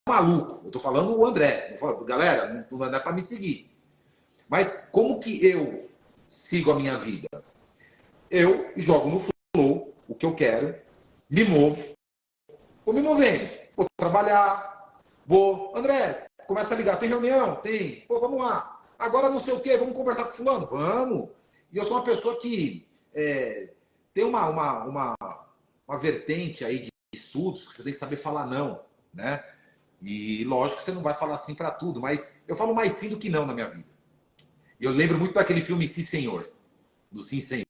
maluco. Eu tô falando o André. Eu falo, galera, não é para me seguir. Mas como que eu sigo a minha vida? Eu jogo no flow o que eu quero, me movo, vou me movendo, vou trabalhar, vou. André, começa a ligar, tem reunião? Tem. Pô, vamos lá. Agora não sei o quê, vamos conversar com fulano? Vamos. E eu sou uma pessoa que tem uma vertente aí de estudos que você tem que saber falar não, né? E lógico que você não vai falar sim para tudo, mas eu falo mais sim do que não na minha vida. E eu lembro muito daquele filme Sim Senhor, do Sim Senhor.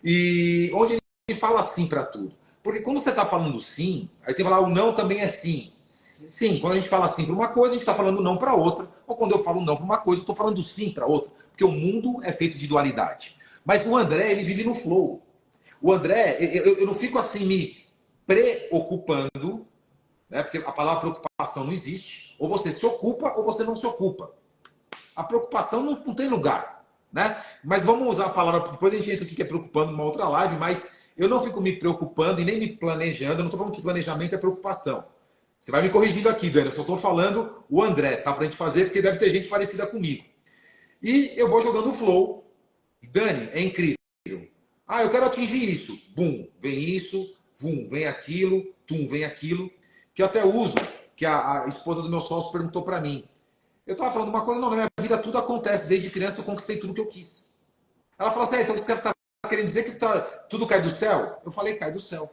E onde ele fala sim para tudo. Porque quando você está falando sim, aí tem que falar o não também é sim. Sim, quando a gente fala sim para uma coisa, a gente está falando não para outra. Ou quando eu falo não para uma coisa, eu estou falando sim para outra. Porque o mundo é feito de dualidade. Mas o André, ele vive no flow. O André, eu não fico assim me preocupando, né? Porque a palavra preocupação não existe. Ou você se ocupa ou você não se ocupa. A preocupação não tem lugar, né? Mas vamos usar a palavra, depois a gente entra aqui que é preocupando numa outra live, mas eu não fico me preocupando e nem me planejando. Eu não estou falando que planejamento é preocupação. Você vai me corrigindo aqui, Dani. Eu só estou falando o André, tá? Pra gente fazer, porque deve ter gente parecida comigo. E eu vou jogando o flow. Dani, é incrível. Ah, eu quero atingir isso. Bum, vem isso. Vum, vem aquilo. Tum, vem aquilo. Que eu até uso, que a esposa do meu sócio perguntou para mim. Eu estava falando uma coisa, não, na minha vida tudo acontece. Desde criança eu conquistei tudo que eu quis. Ela falou assim, então você está querendo dizer que tudo cai do céu? Eu falei, cai do céu.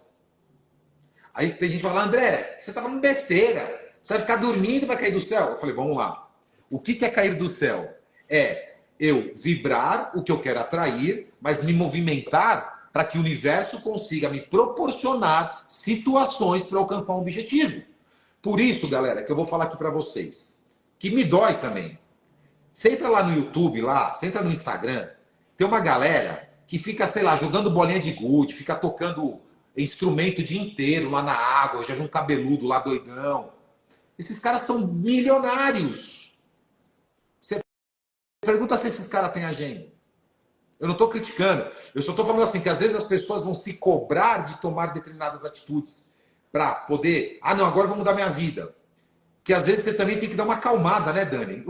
Aí tem gente que fala, André, você está falando besteira. Você vai ficar dormindo e vai cair do céu? Eu falei, vamos lá. O que é cair do céu? É eu vibrar o que eu quero atrair, mas me movimentar para que o universo consiga me proporcionar situações para alcançar um objetivo. Por isso, galera, que eu vou falar aqui para vocês, que me dói também. Você entra lá no YouTube, lá, você entra no Instagram, tem uma galera que fica, sei lá, jogando bolinha de gude, fica tocando instrumento o dia inteiro lá na água, já vi um cabeludo lá doidão. Esses caras são milionários. Você pergunta se esses caras têm agenda. Eu não estou criticando, eu só estou falando assim, que às vezes as pessoas vão se cobrar de tomar determinadas atitudes para poder, não, agora eu vou mudar minha vida. Que às vezes você também tem que dar uma acalmada, né, Dani?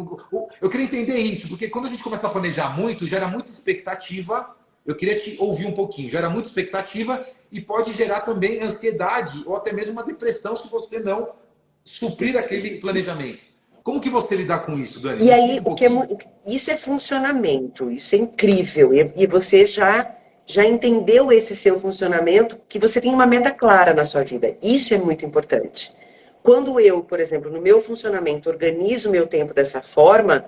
Eu queria entender isso, porque quando a gente começa a planejar muito, gera muita expectativa. Eu queria te ouvir um pouquinho. Gera muita expectativa e pode gerar também ansiedade ou até mesmo uma depressão se você não suprir aquele planejamento. Como que você lidar com isso, Dani? E aí, isso é funcionamento, isso é incrível. E você já entendeu esse seu funcionamento, que você tem uma meta clara na sua vida. Isso é muito importante. Quando eu, por exemplo, no meu funcionamento, organizo o meu tempo dessa forma,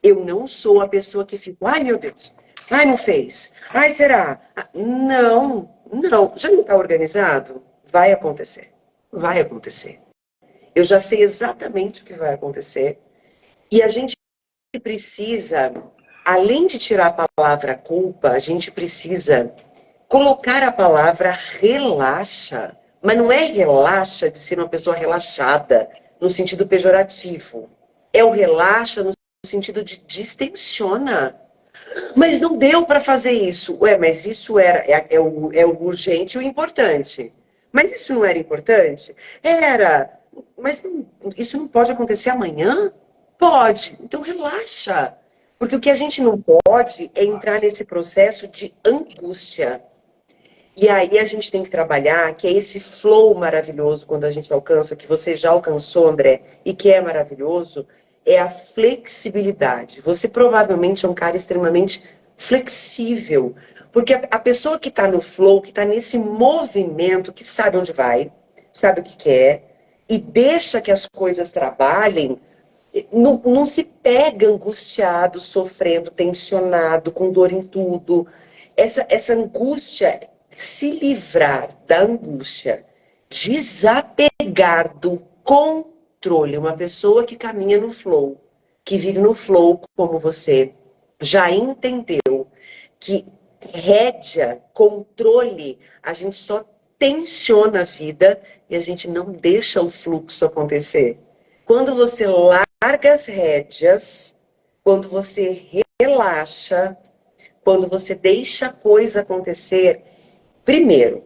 eu não sou a pessoa que fica, ai meu Deus, ai não fez, ai será? Não, não, já não está organizado? Vai acontecer, vai acontecer. Eu já sei exatamente o que vai acontecer. E a gente precisa, além de tirar a palavra culpa, a gente precisa colocar a palavra relaxa. Mas não é relaxa de ser uma pessoa relaxada, no sentido pejorativo. É o relaxa no sentido de distensiona. Mas não deu para fazer isso. Ué, mas isso é o urgente e o importante. Mas isso não era importante? Era. Mas isso não pode acontecer amanhã? Pode. Então relaxa. Porque o que a gente não pode é entrar nesse processo de angústia. E aí a gente tem que trabalhar, que é esse flow maravilhoso quando a gente alcança, que você já alcançou, André, e que é maravilhoso, é a flexibilidade. Você provavelmente é um cara extremamente flexível, porque a pessoa que está no flow, que está nesse movimento, que sabe onde vai, sabe o que quer, e deixa que as coisas trabalhem, não se pega angustiado, sofrendo, tensionado, com dor em tudo. Essa angústia, se livrar da angústia, desapegar do controle, uma pessoa que caminha no flow, que vive no flow como você, já entendeu que rédea, controle, a gente só tensiona a vida e a gente não deixa o fluxo acontecer. Quando você larga as rédeas, quando você relaxa, quando você deixa a coisa acontecer, primeiro,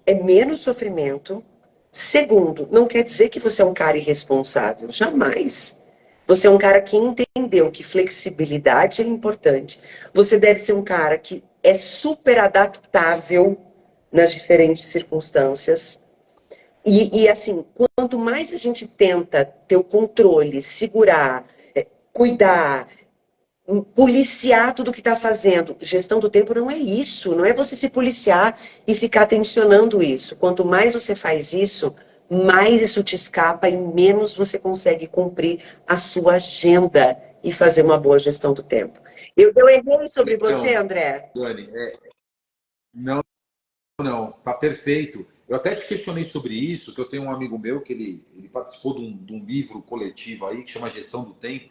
é menos sofrimento. Segundo, não quer dizer que você é um cara irresponsável, jamais. Você é um cara que entendeu que flexibilidade é importante. Você deve ser um cara que é super adaptável nas diferentes circunstâncias. E assim, quanto mais a gente tenta ter o controle, segurar, cuidar, policiar tudo que está fazendo. Gestão do tempo não é isso, não é você se policiar e ficar tensionando isso. Quanto mais você faz isso, mais isso te escapa e menos você consegue cumprir a sua agenda e fazer uma boa gestão do tempo. Eu errei sobre você, Então, André? Dani, não, não, tá perfeito. Eu até te questionei sobre isso, que eu tenho um amigo meu que ele participou de um livro coletivo aí que chama Gestão do Tempo.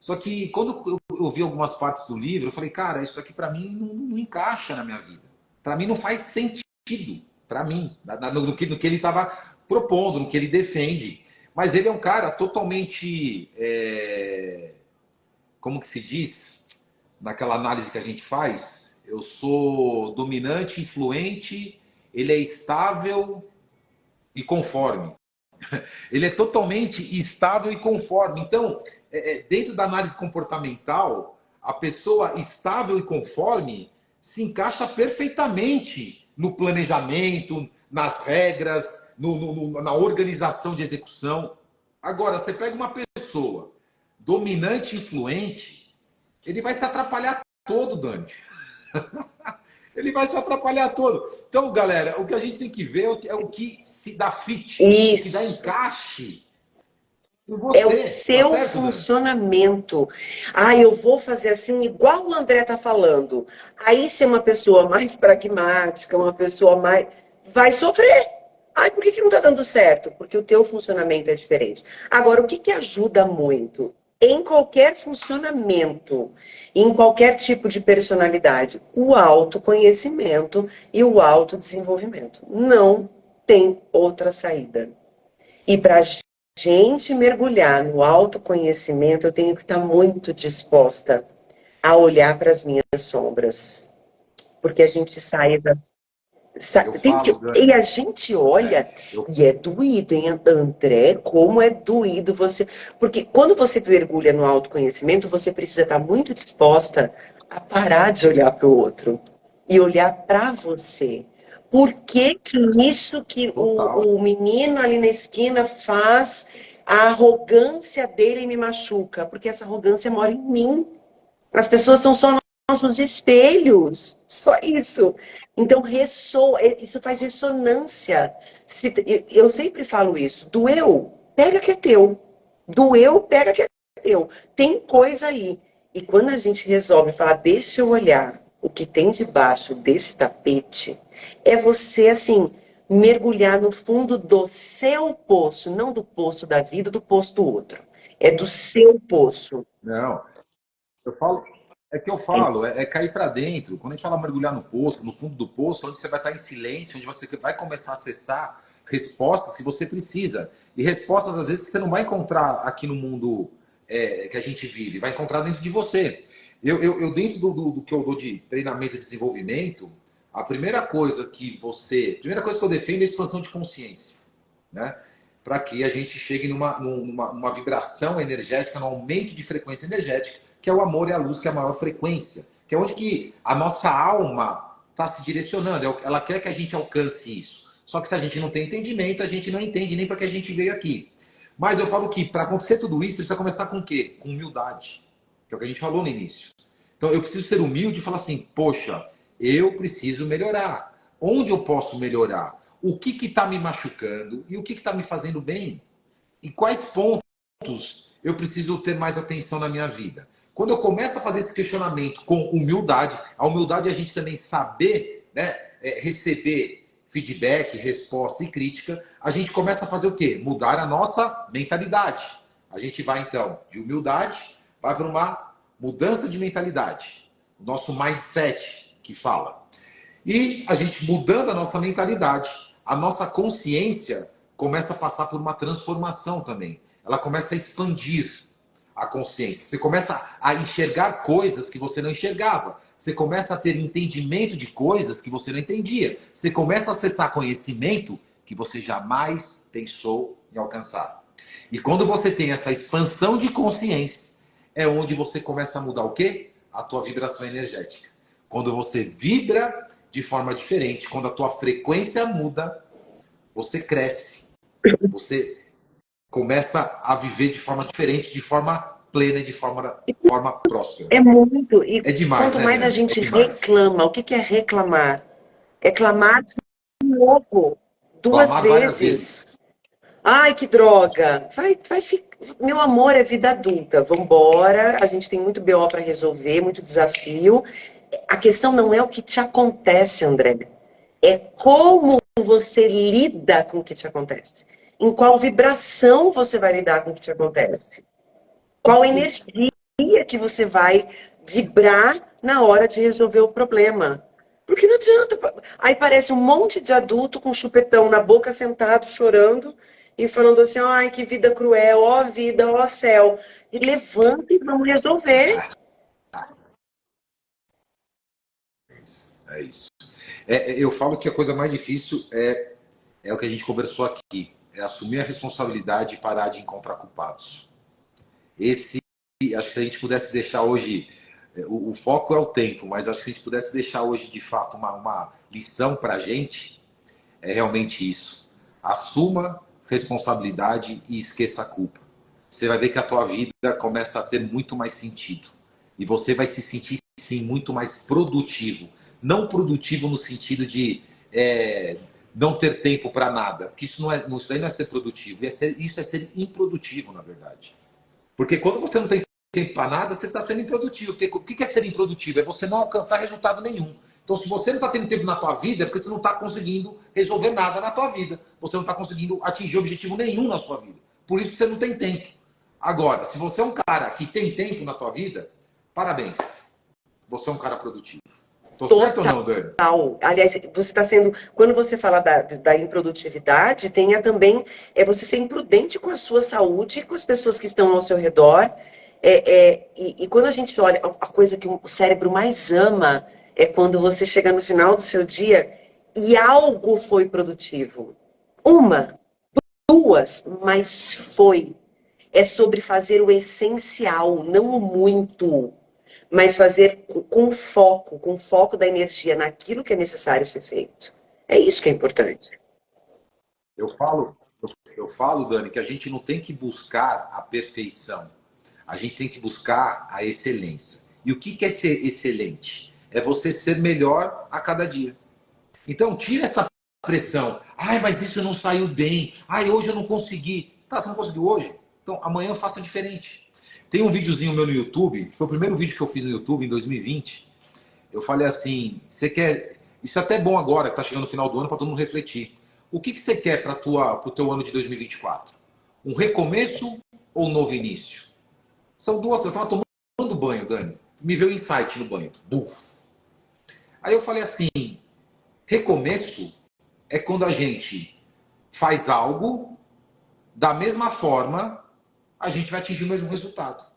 Só que quando eu vi algumas partes do livro, eu falei, cara, isso aqui para mim não encaixa na minha vida. Para mim não faz sentido, para mim, no que ele estava propondo, no que ele defende. Mas ele é um cara totalmente, como que se diz, naquela análise que a gente faz, eu sou dominante, influente, ele é estável e conforme. Ele é totalmente estável e conforme. Então, dentro da análise comportamental, a pessoa estável e conforme se encaixa perfeitamente no planejamento, nas regras, na organização de execução. Agora, você pega uma pessoa dominante e influente, ele vai se atrapalhar todo, Dani. Ele vai se atrapalhar todo. Então, galera, o que a gente tem que ver é o que se dá fit, o que dá Isso. encaixe em É o você. Tá seu certo, Dani? funcionamento. Ah, eu vou fazer assim, igual o André está falando. Aí, ser uma pessoa mais pragmática, uma pessoa mais. Vai sofrer. Ai, por que, que não está dando certo? Porque o teu funcionamento é diferente. Agora, o que, que ajuda muito? Em qualquer funcionamento, em qualquer tipo de personalidade, o autoconhecimento e o autodesenvolvimento. Não tem outra saída. E para gente mergulhar no autoconhecimento, eu tenho que estar muito disposta a olhar para as minhas sombras. Porque a gente sai da. Eu Tem que, falo, e Dani. a gente olha Eu, e é doído, hein, André? Como é doído você. Porque quando você mergulha no autoconhecimento, você precisa estar muito disposta a parar de olhar para o outro e olhar para você. Por que que isso que total. o menino ali na esquina faz, a arrogância dele me machuca? Porque essa arrogância mora em mim. As pessoas são só nossos espelhos, só isso. Então, isso faz ressonância. Eu sempre falo isso. Doeu, pega que é teu. Doeu, pega que é teu. Tem coisa aí. E quando a gente resolve falar, deixa eu olhar o que tem debaixo desse tapete, é você, assim, mergulhar no fundo do seu poço, não do poço da vida, do poço do outro. É do seu poço. Não, eu falo. É que eu falo, é cair para dentro. Quando a gente fala mergulhar no poço, no fundo do poço, onde você vai estar em silêncio, onde você vai começar a acessar respostas que você precisa. E respostas, às vezes, que você não vai encontrar aqui no mundo que a gente vive, vai encontrar dentro de você. Eu dentro do que eu dou de treinamento e desenvolvimento, primeira coisa que eu defendo é a expansão de consciência, né? Para que a gente chegue numa vibração energética, num aumento de frequência energética, que é o amor e a luz, que é a maior frequência, que é onde que a nossa alma está se direcionando. Ela quer que a gente alcance isso. Só que se a gente não tem entendimento, a gente não entende nem para que a gente veio aqui. Mas eu falo que para acontecer tudo isso, precisa começar com o quê? Com humildade, que é o que a gente falou no início. Então eu preciso ser humilde e falar assim, poxa, eu preciso melhorar. Onde eu posso melhorar? O que está me machucando e o que está me fazendo bem? E quais pontos eu preciso ter mais atenção na minha vida? Quando eu começo a fazer esse questionamento com humildade, a humildade é a gente também saber, né, receber feedback, resposta e crítica, a gente começa a fazer o quê? Mudar a nossa mentalidade. A gente vai, então, de humildade, vai para uma mudança de mentalidade. O nosso mindset que fala. E a gente mudando a nossa mentalidade, a nossa consciência começa a passar por uma transformação também. ela começa a expandir a consciência. Você começa a enxergar coisas que você não enxergava. Você começa a ter entendimento de coisas que você não entendia. Você começa a acessar conhecimento que você jamais pensou em alcançar. E quando você tem essa expansão de consciência, é onde você começa a mudar o quê? A tua vibração energética. Quando você vibra de forma diferente, quando a tua frequência muda, você cresce. Você começa a viver de forma diferente, de forma plena, de forma próspera. É muito. E É demais, quanto né, mais a Dani? gente É demais. reclama, o que que é reclamar? É clamar de novo, duas Clamar várias vezes. vezes. Ai, que droga! Vai ficar. Meu amor, é vida adulta. Vambora. A gente tem muito BO para resolver, muito desafio. A questão não é o que te acontece, André. É como você lida com o que te acontece. Em qual vibração você vai lidar com o que te acontece. Qual Perfeito. energia que você vai vibrar na hora de resolver o problema. Porque não adianta. Aí parece um monte de adulto com chupetão na boca, sentado, chorando, e falando assim, ai, que vida cruel, ó vida, ó céu. E levanta e vamos resolver. É isso. Eu falo que a coisa mais difícil é o que a gente conversou aqui. É assumir a responsabilidade e parar de encontrar culpados. Acho que se a gente pudesse deixar hoje, o foco é o tempo, mas acho que se a gente pudesse deixar hoje, de fato, uma lição para a gente, é realmente isso. Assuma responsabilidade e esqueça a culpa. Você vai ver que a tua vida começa a ter muito mais sentido. E você vai se sentir, sim, muito mais produtivo. Não produtivo no sentido de não ter tempo para nada. Porque isso daí não é ser produtivo. Isso é ser improdutivo, na verdade. Porque quando você não tem tempo para nada, você está sendo improdutivo. Porque o que é ser improdutivo? É você não alcançar resultado nenhum. Então, se você não está tendo tempo na tua vida, é porque você não está conseguindo resolver nada na tua vida. Você não está conseguindo atingir objetivo nenhum na sua vida. Por isso que você não tem tempo. Agora, se você é um cara que tem tempo na tua vida, parabéns. Você é um cara produtivo. Tô certo ou Total. não, Dani? Aliás, você está sendo. Quando você fala da improdutividade, tenha também. Você ser imprudente com a sua saúde, com as pessoas que estão ao seu redor. E quando a gente olha, a coisa que o cérebro mais ama é quando você chega no final do seu dia e algo foi produtivo. Uma, duas, mas foi. É sobre fazer o essencial, não o muito, mas fazer com foco da energia naquilo que é necessário ser feito. É isso que é importante. Eu falo, eu falo, Dani, que a gente não tem que buscar a perfeição. A gente tem que buscar a excelência. E o que é ser excelente? É você ser melhor a cada dia. Então, tira essa pressão. Ai, mas isso não saiu bem. Ai, hoje eu não consegui. Tá, você não conseguiu hoje? Então, amanhã eu faço diferente. Tem um videozinho meu no YouTube, foi o primeiro vídeo que eu fiz no YouTube em 2020. Eu falei assim, você quer... Isso é até bom agora, que tá chegando no final do ano, para todo mundo refletir. O que você quer para o teu ano de 2024? Um recomeço ou um novo início? São duas... Eu estava tomando banho, Dani. Me veio um insight no banho. Buf. Aí eu falei assim, recomeço é quando a gente faz algo da mesma forma, a gente vai atingir o mesmo resultado.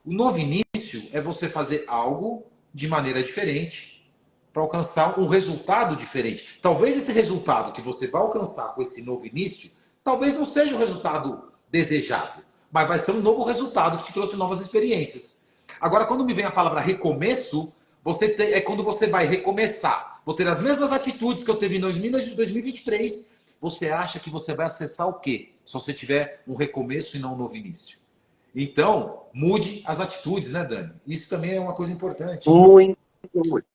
O novo início é você fazer algo de maneira diferente para alcançar um resultado diferente. Talvez esse resultado que você vai alcançar com esse novo início, talvez não seja o resultado desejado, mas vai ser um novo resultado que te trouxe novas experiências. Agora, quando me vem a palavra recomeço, é quando você vai recomeçar. Vou ter as mesmas atitudes que eu teve em 2023. Você acha que você vai acessar o quê? Se você tiver um recomeço e não um novo início. Então, mude as atitudes, né, Dani? Isso também é uma coisa importante. Muito, muito.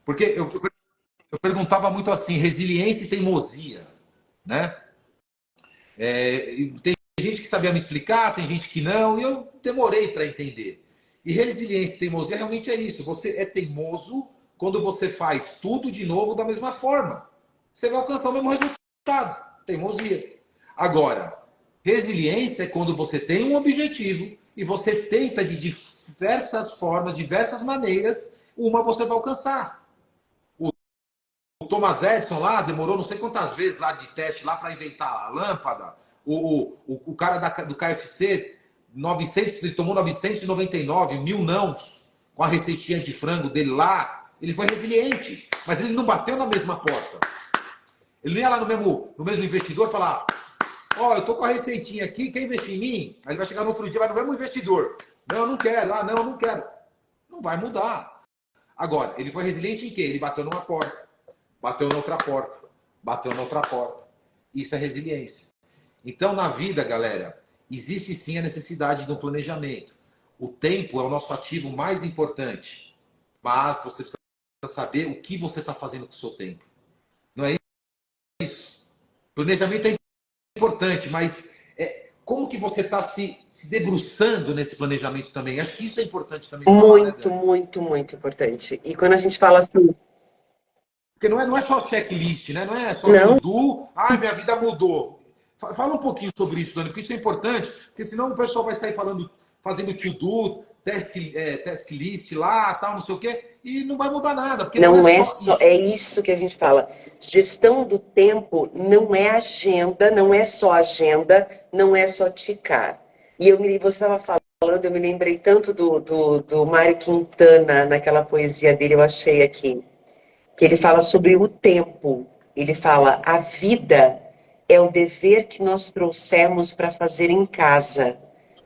Porque eu perguntava muito assim, resiliência e teimosia, né? Tem gente que sabia me explicar, tem gente que não, e eu demorei para entender. E resiliência e teimosia realmente é isso. Você é teimoso quando você faz tudo de novo da mesma forma. Você vai alcançar o mesmo resultado. Teimosia. Agora, resiliência é quando você tem um objetivo e você tenta de diversas formas, diversas maneiras, uma você vai alcançar. O Thomas Edison lá demorou não sei quantas vezes lá de teste lá para inventar a lâmpada, O cara do KFC, 900, ele tomou 999, 1000 nãos, com a receitinha de frango dele lá. Ele foi resiliente, mas ele não bateu na mesma porta. Ele não ia lá no mesmo investidor falar: ó, eu tô com a receitinha aqui, quer investir em mim? Aí ele vai chegar no outro dia, vai no mesmo investidor. Não, eu não quero. Ah, não, eu não quero. Não vai mudar. Agora, ele foi resiliente em quê? Ele bateu numa porta, bateu na outra porta, bateu na outra porta. Isso é resiliência. Então, na vida, galera, existe sim a necessidade de um planejamento. O tempo é o nosso ativo mais importante. Mas você precisa saber o que você está fazendo com o seu tempo. Não é isso? Planejamento é importante, mas como que você está se debruçando nesse planejamento também? Acho que isso é importante também falar, né, Muito, Dani? muito, muito importante. E quando a gente fala assim, Porque não é só checklist, né? Não é só não, to-do, minha vida mudou. Fala um pouquinho sobre isso, Dani, porque isso é importante, porque senão o pessoal vai sair fazendo to-do, task list lá, tal, não sei o quê, e não vai mudar nada, porque não é não é só só, isso. é isso que a gente fala. Gestão do tempo não é agenda, não é só agenda, não é só ticar. E você estava falando, eu me lembrei tanto do Mário Quintana, naquela poesia dele, eu achei aqui, que ele fala sobre o tempo. Ele fala: a vida é o dever que nós trouxemos para fazer em casa.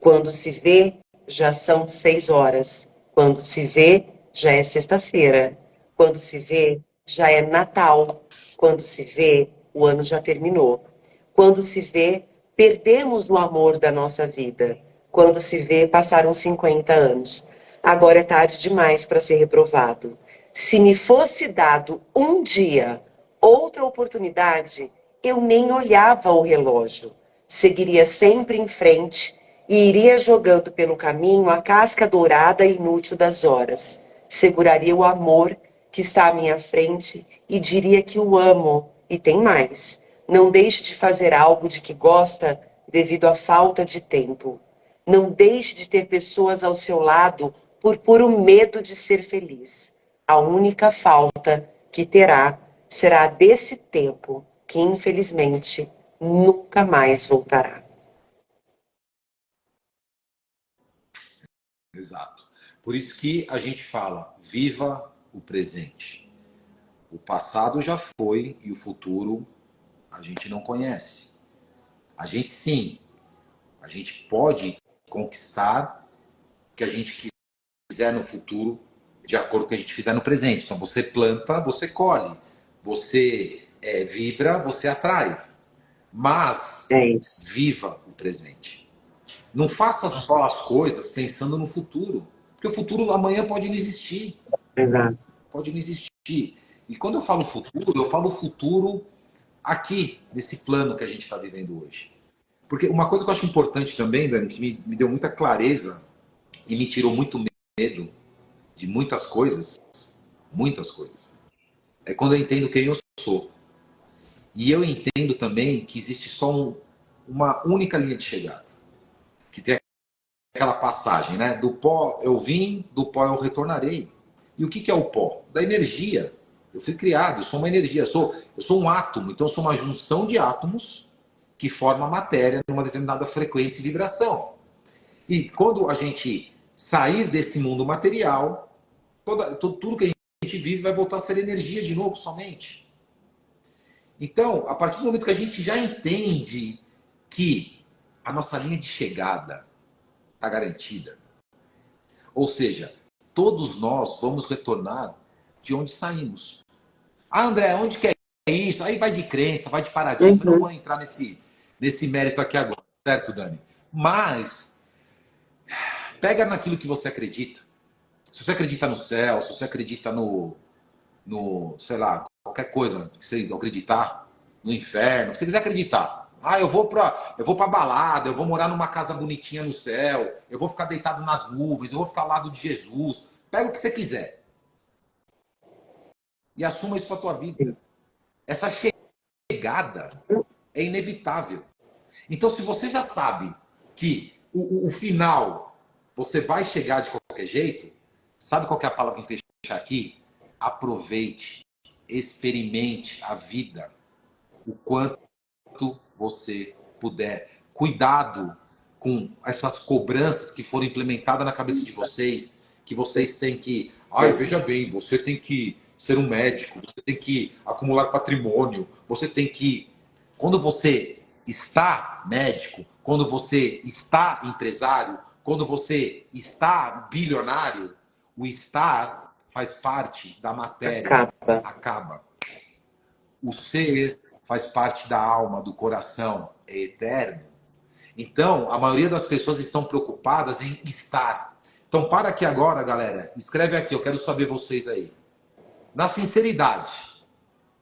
Quando se vê, já são 6 horas. Quando se vê, já é sexta-feira. Quando se vê, já é Natal. Quando se vê, o ano já terminou. Quando se vê, perdemos o amor da nossa vida. Quando se vê, passaram 50 anos. Agora é tarde demais para ser reprovado. Se me fosse dado um dia, outra oportunidade, eu nem olhava o relógio. Seguiria sempre em frente e iria jogando pelo caminho a casca dourada e inútil das horas. Seguraria o amor que está à minha frente e diria que o amo. E tem mais. Não deixe de fazer algo de que gosta devido à falta de tempo. Não deixe de ter pessoas ao seu lado por puro medo de ser feliz. A única falta que terá será a desse tempo que, infelizmente, nunca mais voltará. Exato. Por isso que a gente fala: viva o presente. O passado já foi e o futuro a gente não conhece. A gente sim, a gente pode conquistar o que a gente quiser no futuro de acordo com o que a gente fizer no presente. Então você planta, você colhe. Você vibra, você atrai. É Mas isso. viva o presente. Não faça só as coisas pensando no futuro. Porque o futuro amanhã pode não existir. Exato. Pode não existir. E quando eu falo futuro aqui, nesse plano que a gente está vivendo hoje. Porque uma coisa que eu acho importante também, Dani, que me deu muita clareza e me tirou muito medo de muitas coisas, é quando eu entendo quem eu sou. E eu entendo também que existe só uma única linha de chegada. Que tem aquela passagem, né? Do pó eu vim, do pó eu retornarei. E o que é o pó? Da energia. Eu fui criado, eu sou uma energia, eu sou um átomo, então eu sou uma junção de átomos que forma matéria numa determinada frequência e vibração. E quando a gente sair desse mundo material, tudo que a gente vive vai voltar a ser energia de novo somente. Então, a partir do momento que a gente já entende que a nossa linha de chegada está garantida, ou seja, todos nós vamos retornar de onde saímos. Ah, André, onde que é isso? Aí vai de crença, vai de paradigma. Eu não vou Uhum. entrar nesse mérito aqui agora, certo, Dani? Mas pega naquilo que você acredita. Se você acredita no céu, se você acredita sei lá, qualquer coisa que você acreditar, no inferno, se você quiser acreditar. Ah, eu vou pra balada, eu vou morar numa casa bonitinha no céu, eu vou ficar deitado nas nuvens, eu vou ficar ao lado de Jesus. Pega o que você quiser e assuma isso para tua vida. Essa chegada é inevitável. Então, se você já sabe que o final você vai chegar de qualquer jeito, sabe qual que é a palavra que a gente deixa aqui? Aproveite, experimente a vida o quanto você puder, cuidado com essas cobranças que foram implementadas na cabeça de vocês, que vocês têm que... Ai, veja bem, você tem que ser um médico, você tem que acumular patrimônio, você tem que... Quando você está médico, quando você está empresário, quando você está bilionário, o estar faz parte da matéria, acaba. O ser faz parte da alma, do coração, é eterno. Então, a maioria das pessoas estão preocupadas em estar. Então, para aqui agora, galera. Escreve aqui, eu quero saber vocês aí. Na sinceridade,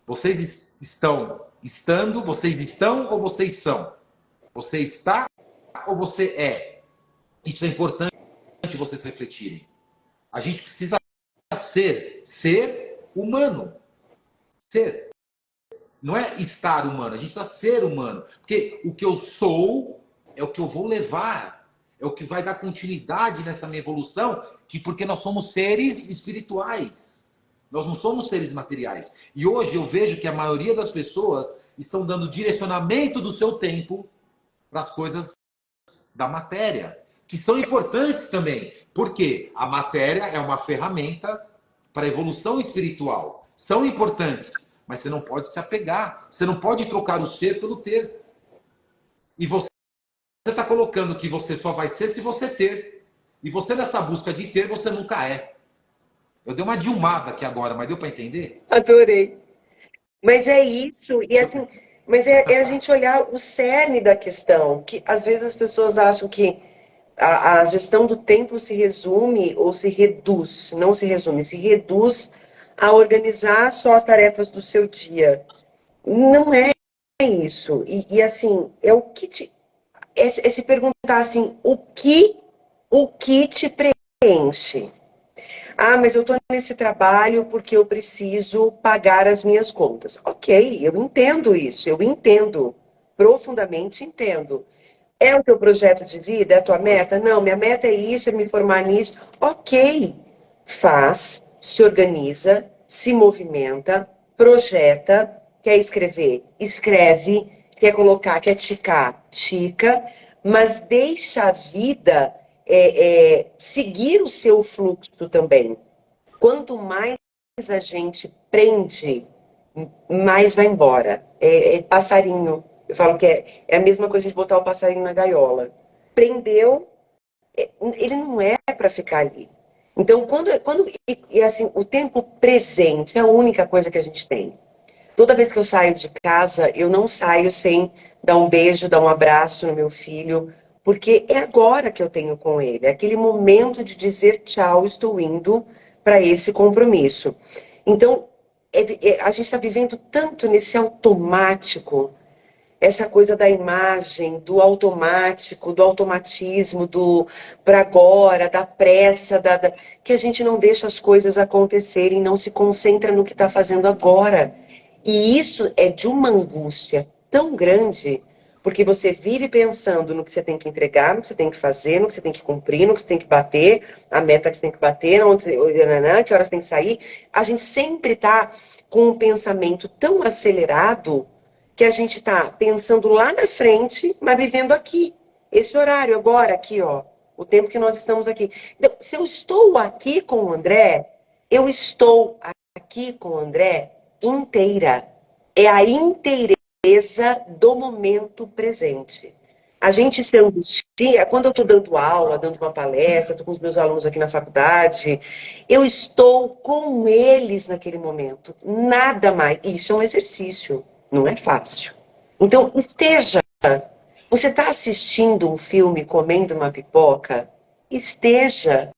vocês estão, vocês estão ou vocês são? Você está ou você é? Isso é importante vocês refletirem. A gente precisa ser humano. Ser. Não é estar humano, a gente precisa ser humano. Porque o que eu sou é o que eu vou levar. É o que vai dar continuidade nessa minha evolução, porque nós somos seres espirituais. Nós não somos seres materiais. E hoje eu vejo que a maioria das pessoas estão dando direcionamento do seu tempo para as coisas da matéria, que são importantes também. Porque a matéria é uma ferramenta para a evolução espiritual. São importantes, mas você não pode se apegar. Você não pode trocar o ser pelo ter. E você está colocando que você só vai ser se você ter. E você, nessa busca de ter, você nunca é. Eu dei uma dilmada aqui agora, mas deu para entender? Adorei. Mas é isso, e assim, mas é a gente olhar o cerne da questão, que às vezes as pessoas acham que a gestão do tempo se resume ou se reduz, não se resume, se reduz a organizar só as tarefas do seu dia. Não é isso. E assim, é o que te. É se perguntar assim, o que te preenche? Ah, mas eu estou nesse trabalho porque eu preciso pagar as minhas contas. Ok, eu entendo isso, eu entendo, profundamente entendo. É o teu projeto de vida? É a tua meta? Não, minha meta é isso, é me formar nisso. Ok, faz, se organiza, se movimenta, projeta, quer escrever? Escreve, quer colocar, quer ticar? Tica, mas deixa a vida seguir o seu fluxo também. Quanto mais a gente prende, mais vai embora. É passarinho. Eu falo que é a mesma coisa de botar o passarinho na gaiola. Prendeu, ele não é para ficar ali. Então, assim, o tempo presente é a única coisa que a gente tem. Toda vez que eu saio de casa, eu não saio sem dar um beijo, dar um abraço no meu filho, porque é agora que eu tenho com ele, é aquele momento de dizer tchau, estou indo para esse compromisso. Então, a gente está vivendo tanto nesse automático, essa coisa da imagem, do automático, do automatismo, do para agora, da pressa, que a gente não deixa as coisas acontecerem, não se concentra no que está fazendo agora. E isso é de uma angústia tão grande, porque você vive pensando no que você tem que entregar, no que você tem que fazer, no que você tem que cumprir, no que você tem que bater, a meta que você tem que bater, que horas tem que sair. A gente sempre está com um pensamento tão acelerado que a gente está pensando lá na frente, mas vivendo aqui. Esse horário agora, aqui, ó, o tempo que nós estamos aqui. Então, se eu estou aqui com o André, eu estou aqui com o André inteira. É a inteireza do momento presente. A gente se angustia, quando eu estou dando aula, dando uma palestra, estou com os meus alunos aqui na faculdade, eu estou com eles naquele momento. Nada mais. Isso é um exercício, não é fácil. Então, esteja. Você está assistindo um filme comendo uma pipoca? Esteja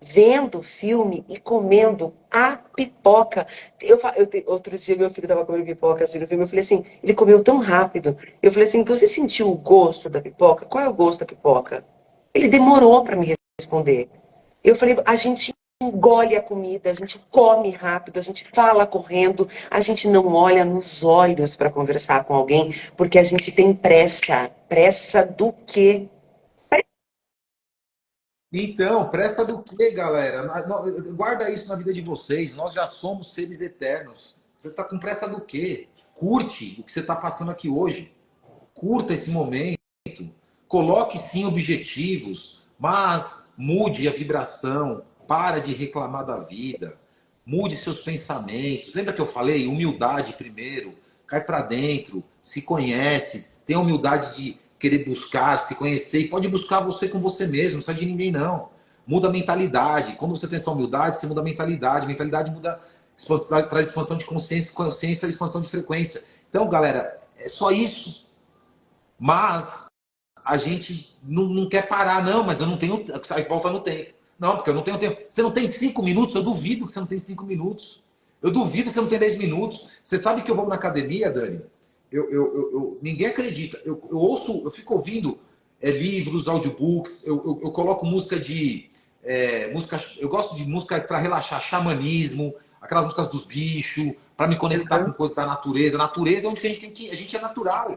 vendo o filme e comendo a pipoca. Outro dia meu filho estava comendo pipoca assim, no filme, eu falei assim, ele comeu tão rápido. Eu falei assim, você sentiu o gosto da pipoca? Qual é o gosto da pipoca? Ele demorou para me responder. Eu falei, a gente engole a comida, a gente come rápido, a gente fala correndo, a gente não olha nos olhos para conversar com alguém, porque a gente tem pressa. Pressa do quê? Então, presta do quê, galera? Guarda isso na vida de vocês. Nós já somos seres eternos. Você está com pressa do quê? Curte o que você está passando aqui hoje. curta esse momento, coloque sim objetivos, mas mude a vibração, para de reclamar da vida, mude seus pensamentos. Lembra que eu falei? Humildade primeiro, cai para dentro, se conhece, tenha humildade de querer buscar, se conhecer, e pode buscar você com você mesmo, não precisa de ninguém não. Muda a mentalidade. Quando você tem essa humildade, você muda a mentalidade. Mentalidade muda, traz expansão de consciência, consciência e expansão de frequência. Então, galera, é só isso. Mas a gente não quer parar, não, mas eu não tenho. Aí volta no tempo. Não, porque eu não tenho tempo. Você não tem 5 minutos? Eu duvido que você não tem 5 minutos. Eu duvido que você não tem 10 minutos. Você sabe que eu vou na academia, Dani? Ninguém acredita. Eu ouço, eu fico ouvindo livros, audiobooks, eu coloco música de. Música, eu gosto de música para relaxar, xamanismo, aquelas músicas dos bichos, para me conectar com coisas da natureza. A natureza é onde a gente tem que. A gente é natural.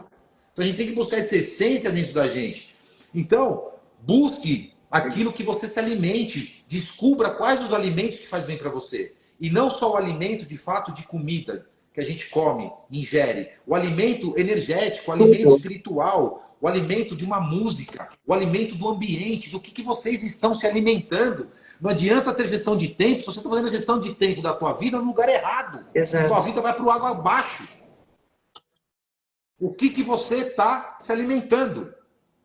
Então a gente tem que buscar essa essência dentro da gente. Então, busque aquilo que você se alimente. Descubra quais os alimentos que faz bem para você. E não só o alimento, de fato, de comida que a gente come, ingere. O alimento energético, o alimento espiritual, o alimento de uma música, o alimento do ambiente, do que vocês estão se alimentando. Não adianta ter gestão de tempo se você está fazendo a gestão de tempo da tua vida no lugar errado. Exato. Tua vida vai para o água abaixo. O que você está se alimentando?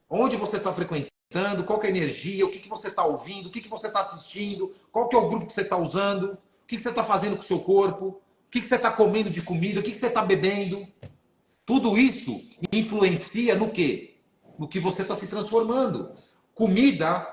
Onde você está frequentando? Qual que é a energia? O que você está ouvindo? O que você está assistindo? Qual que é o grupo que você está usando? O que você está fazendo com o seu corpo? O que você está comendo de comida? O que você está bebendo? Tudo isso influencia no quê? No que você está se transformando. Comida,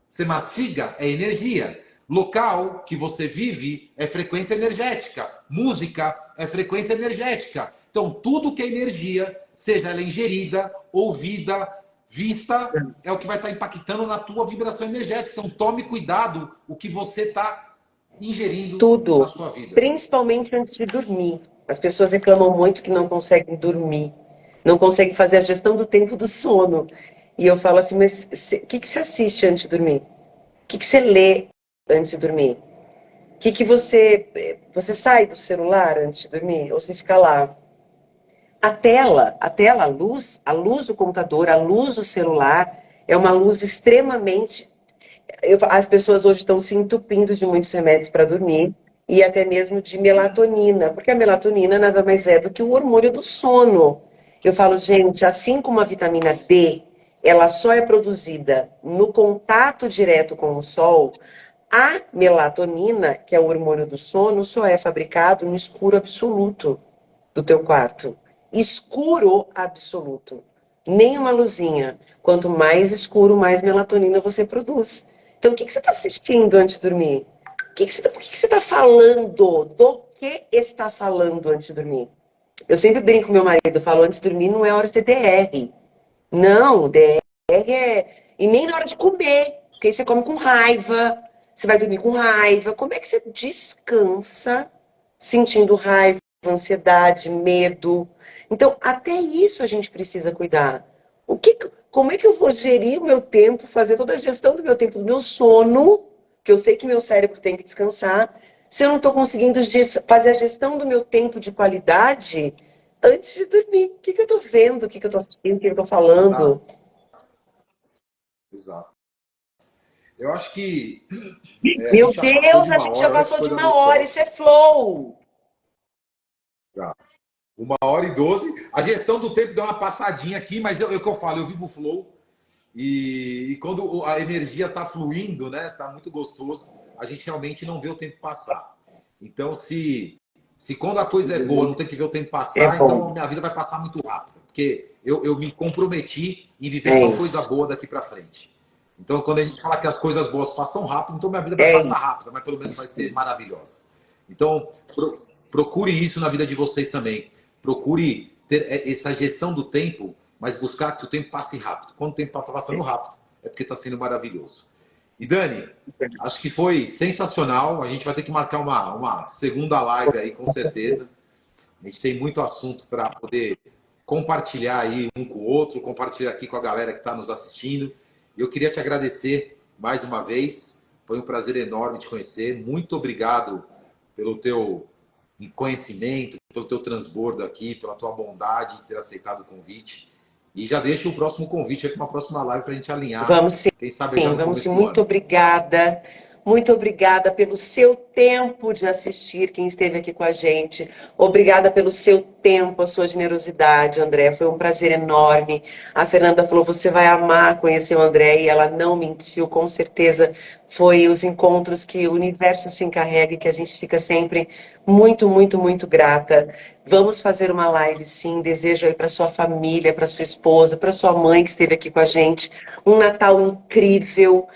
você mastiga, é energia. Local que você vive é frequência energética. Música é frequência energética. Então, tudo que é energia, seja ela ingerida, ouvida, vista, é o que vai estar impactando na tua vibração energética. Então, tome cuidado o que você está ingerindo Tudo, na sua vida. principalmente antes de dormir. As pessoas reclamam muito que não conseguem dormir, não conseguem fazer a gestão do tempo do sono. E eu falo assim, mas o que você assiste antes de dormir? O que você lê antes de dormir? O que você sai do celular antes de dormir? Ou você fica lá? A luz do computador, a luz do celular, é uma luz extremamente. As pessoas hoje estão se entupindo de muitos remédios para dormir e até mesmo de melatonina, porque a melatonina nada mais é do que o hormônio do sono. Eu falo, gente, assim como a vitamina D, ela só é produzida no contato direto com o sol, a melatonina, que é o hormônio do sono, só é fabricado no escuro absoluto do teu quarto. Escuro absoluto. Nem uma luzinha. Quanto mais escuro, mais melatonina você produz. Então, o que você está assistindo antes de dormir? Por que você está falando? Do que está falando antes de dormir? Eu sempre brinco com meu marido, falo, antes de dormir não é hora de ter DR. Não, DR é... E nem na hora de comer, porque aí você come com raiva, você vai dormir com raiva. Como é que você descansa sentindo raiva, ansiedade, medo? Então, até isso a gente precisa cuidar. Como é que eu vou gerir o meu tempo, fazer toda a gestão do meu tempo, do meu sono, que eu sei que meu cérebro tem que descansar, se eu não estou conseguindo fazer a gestão do meu tempo de qualidade antes de dormir? O que eu estou vendo, o que eu estou assistindo, o que eu estou falando? Exato. Eu acho que a Meu gente já passou Deus, de a uma gente já hora, olha que passou de coisa uma hora, gostosa. isso é flow. Já. 1h12. A gestão do tempo deu uma passadinha aqui, mas é o que eu falo, eu vivo o flow. E quando a energia está fluindo, né, tá muito gostoso, a gente realmente não vê o tempo passar. Então, se quando a coisa é boa, não tem que ver o tempo É passar, então bom. minha vida vai passar muito rápido. Porque eu me comprometi em viver É só coisa isso. boa daqui para frente. Então, quando a gente fala que as coisas boas passam rápido, então minha vida vai É passar isso. rápido, mas pelo menos vai ser maravilhosa. Então, procure isso na vida de vocês também. Procure ter essa gestão do tempo, mas buscar que o tempo passe rápido. Quando o tempo está passando rápido, é porque está sendo maravilhoso. E Dani, acho que foi sensacional. A gente vai ter que marcar uma segunda live aí, com Com certeza. certeza. A gente tem muito assunto para poder compartilhar aí um com o outro, compartilhar aqui com a galera que está nos assistindo. E eu queria te agradecer mais uma vez. Foi um prazer enorme te conhecer. Muito obrigado pelo teu conhecimento, pelo teu transbordo aqui, pela tua bondade de ter aceitado o convite. E já deixo o próximo convite aqui, uma próxima live para a gente alinhar. Vamos sim, Quem sabe já no vamos sim. começo do Muito ano. obrigada. Muito obrigada pelo seu tempo de assistir, quem esteve aqui com a gente. Obrigada pelo seu tempo, a sua generosidade, André. Foi um prazer enorme. A Fernanda falou, você vai amar conhecer o André, e ela não mentiu, com certeza. Foi os encontros que o universo se encarrega e que a gente fica sempre muito, muito, muito grata. Vamos fazer uma live, sim. Desejo aí para sua família, para sua esposa, para sua mãe que esteve aqui com a gente. Um Natal incrível.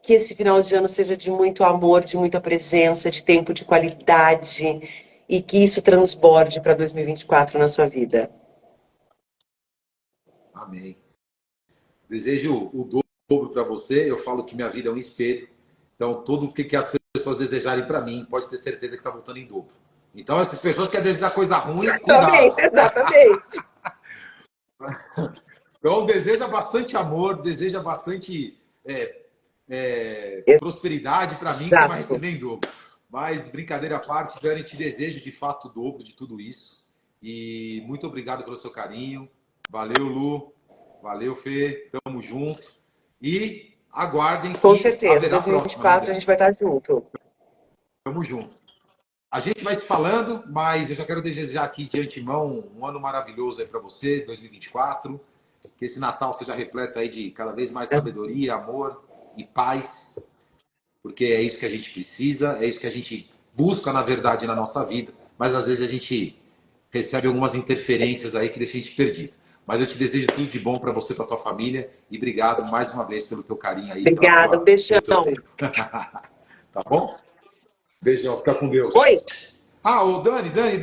Que esse final de ano seja de muito amor, de muita presença, de tempo de qualidade e que isso transborde para 2024 na sua vida. Amém. Desejo o dobro para você. Eu falo que minha vida é um espelho. Então, tudo o que as pessoas desejarem para mim, pode ter certeza que está voltando em dobro. Então, as pessoas que querem desejar coisa ruim, cuidado. Exatamente. Então, deseja bastante amor, deseja bastante prosperidade para mim, que você vai receber em dobro. Mas, brincadeira à parte, Dani, te desejo de fato o dobro de tudo isso. E muito obrigado pelo seu carinho. Valeu, Lu. Valeu, Fê. Tamo junto. E aguardem que com certeza, haverá 2024 próxima, a gente vai estar junto. Tamo junto. A gente vai se falando, mas eu já quero desejar aqui de antemão um ano maravilhoso aí para você, 2024. Que esse Natal seja repleto aí de cada vez mais sabedoria, amor e paz, porque é isso que a gente precisa, é isso que a gente busca, na verdade, na nossa vida, mas às vezes a gente recebe algumas interferências aí que deixa a gente perdido. Mas eu te desejo tudo de bom para você, para tua família, e obrigado mais uma vez pelo teu carinho aí, Obrigada, um beijão. pelo teu tempo. Tá bom? Beijão, fica com Deus. Oi. Ah, ô Dani. Vamos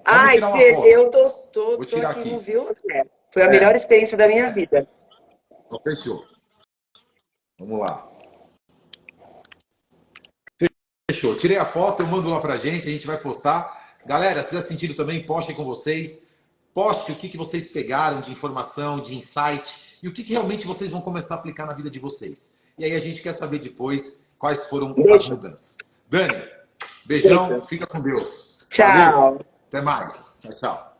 Ai, tirar uma foto. eu tô Vou tirar aqui, aqui. não viu? Foi a melhor experiência da minha vida. Então, fechou. Vamos lá. Fechou. Tirei a foto, eu mando lá pra gente, a gente vai postar. Galera, se fizer sentido também, postem com vocês. Poste o que vocês pegaram de informação, de insight, e o que realmente vocês vão começar a aplicar na vida de vocês. E aí a gente quer saber depois quais foram as mudanças. Dani, beijão, fica com Deus. Tchau. Valeu. Até mais. Tchau, tchau.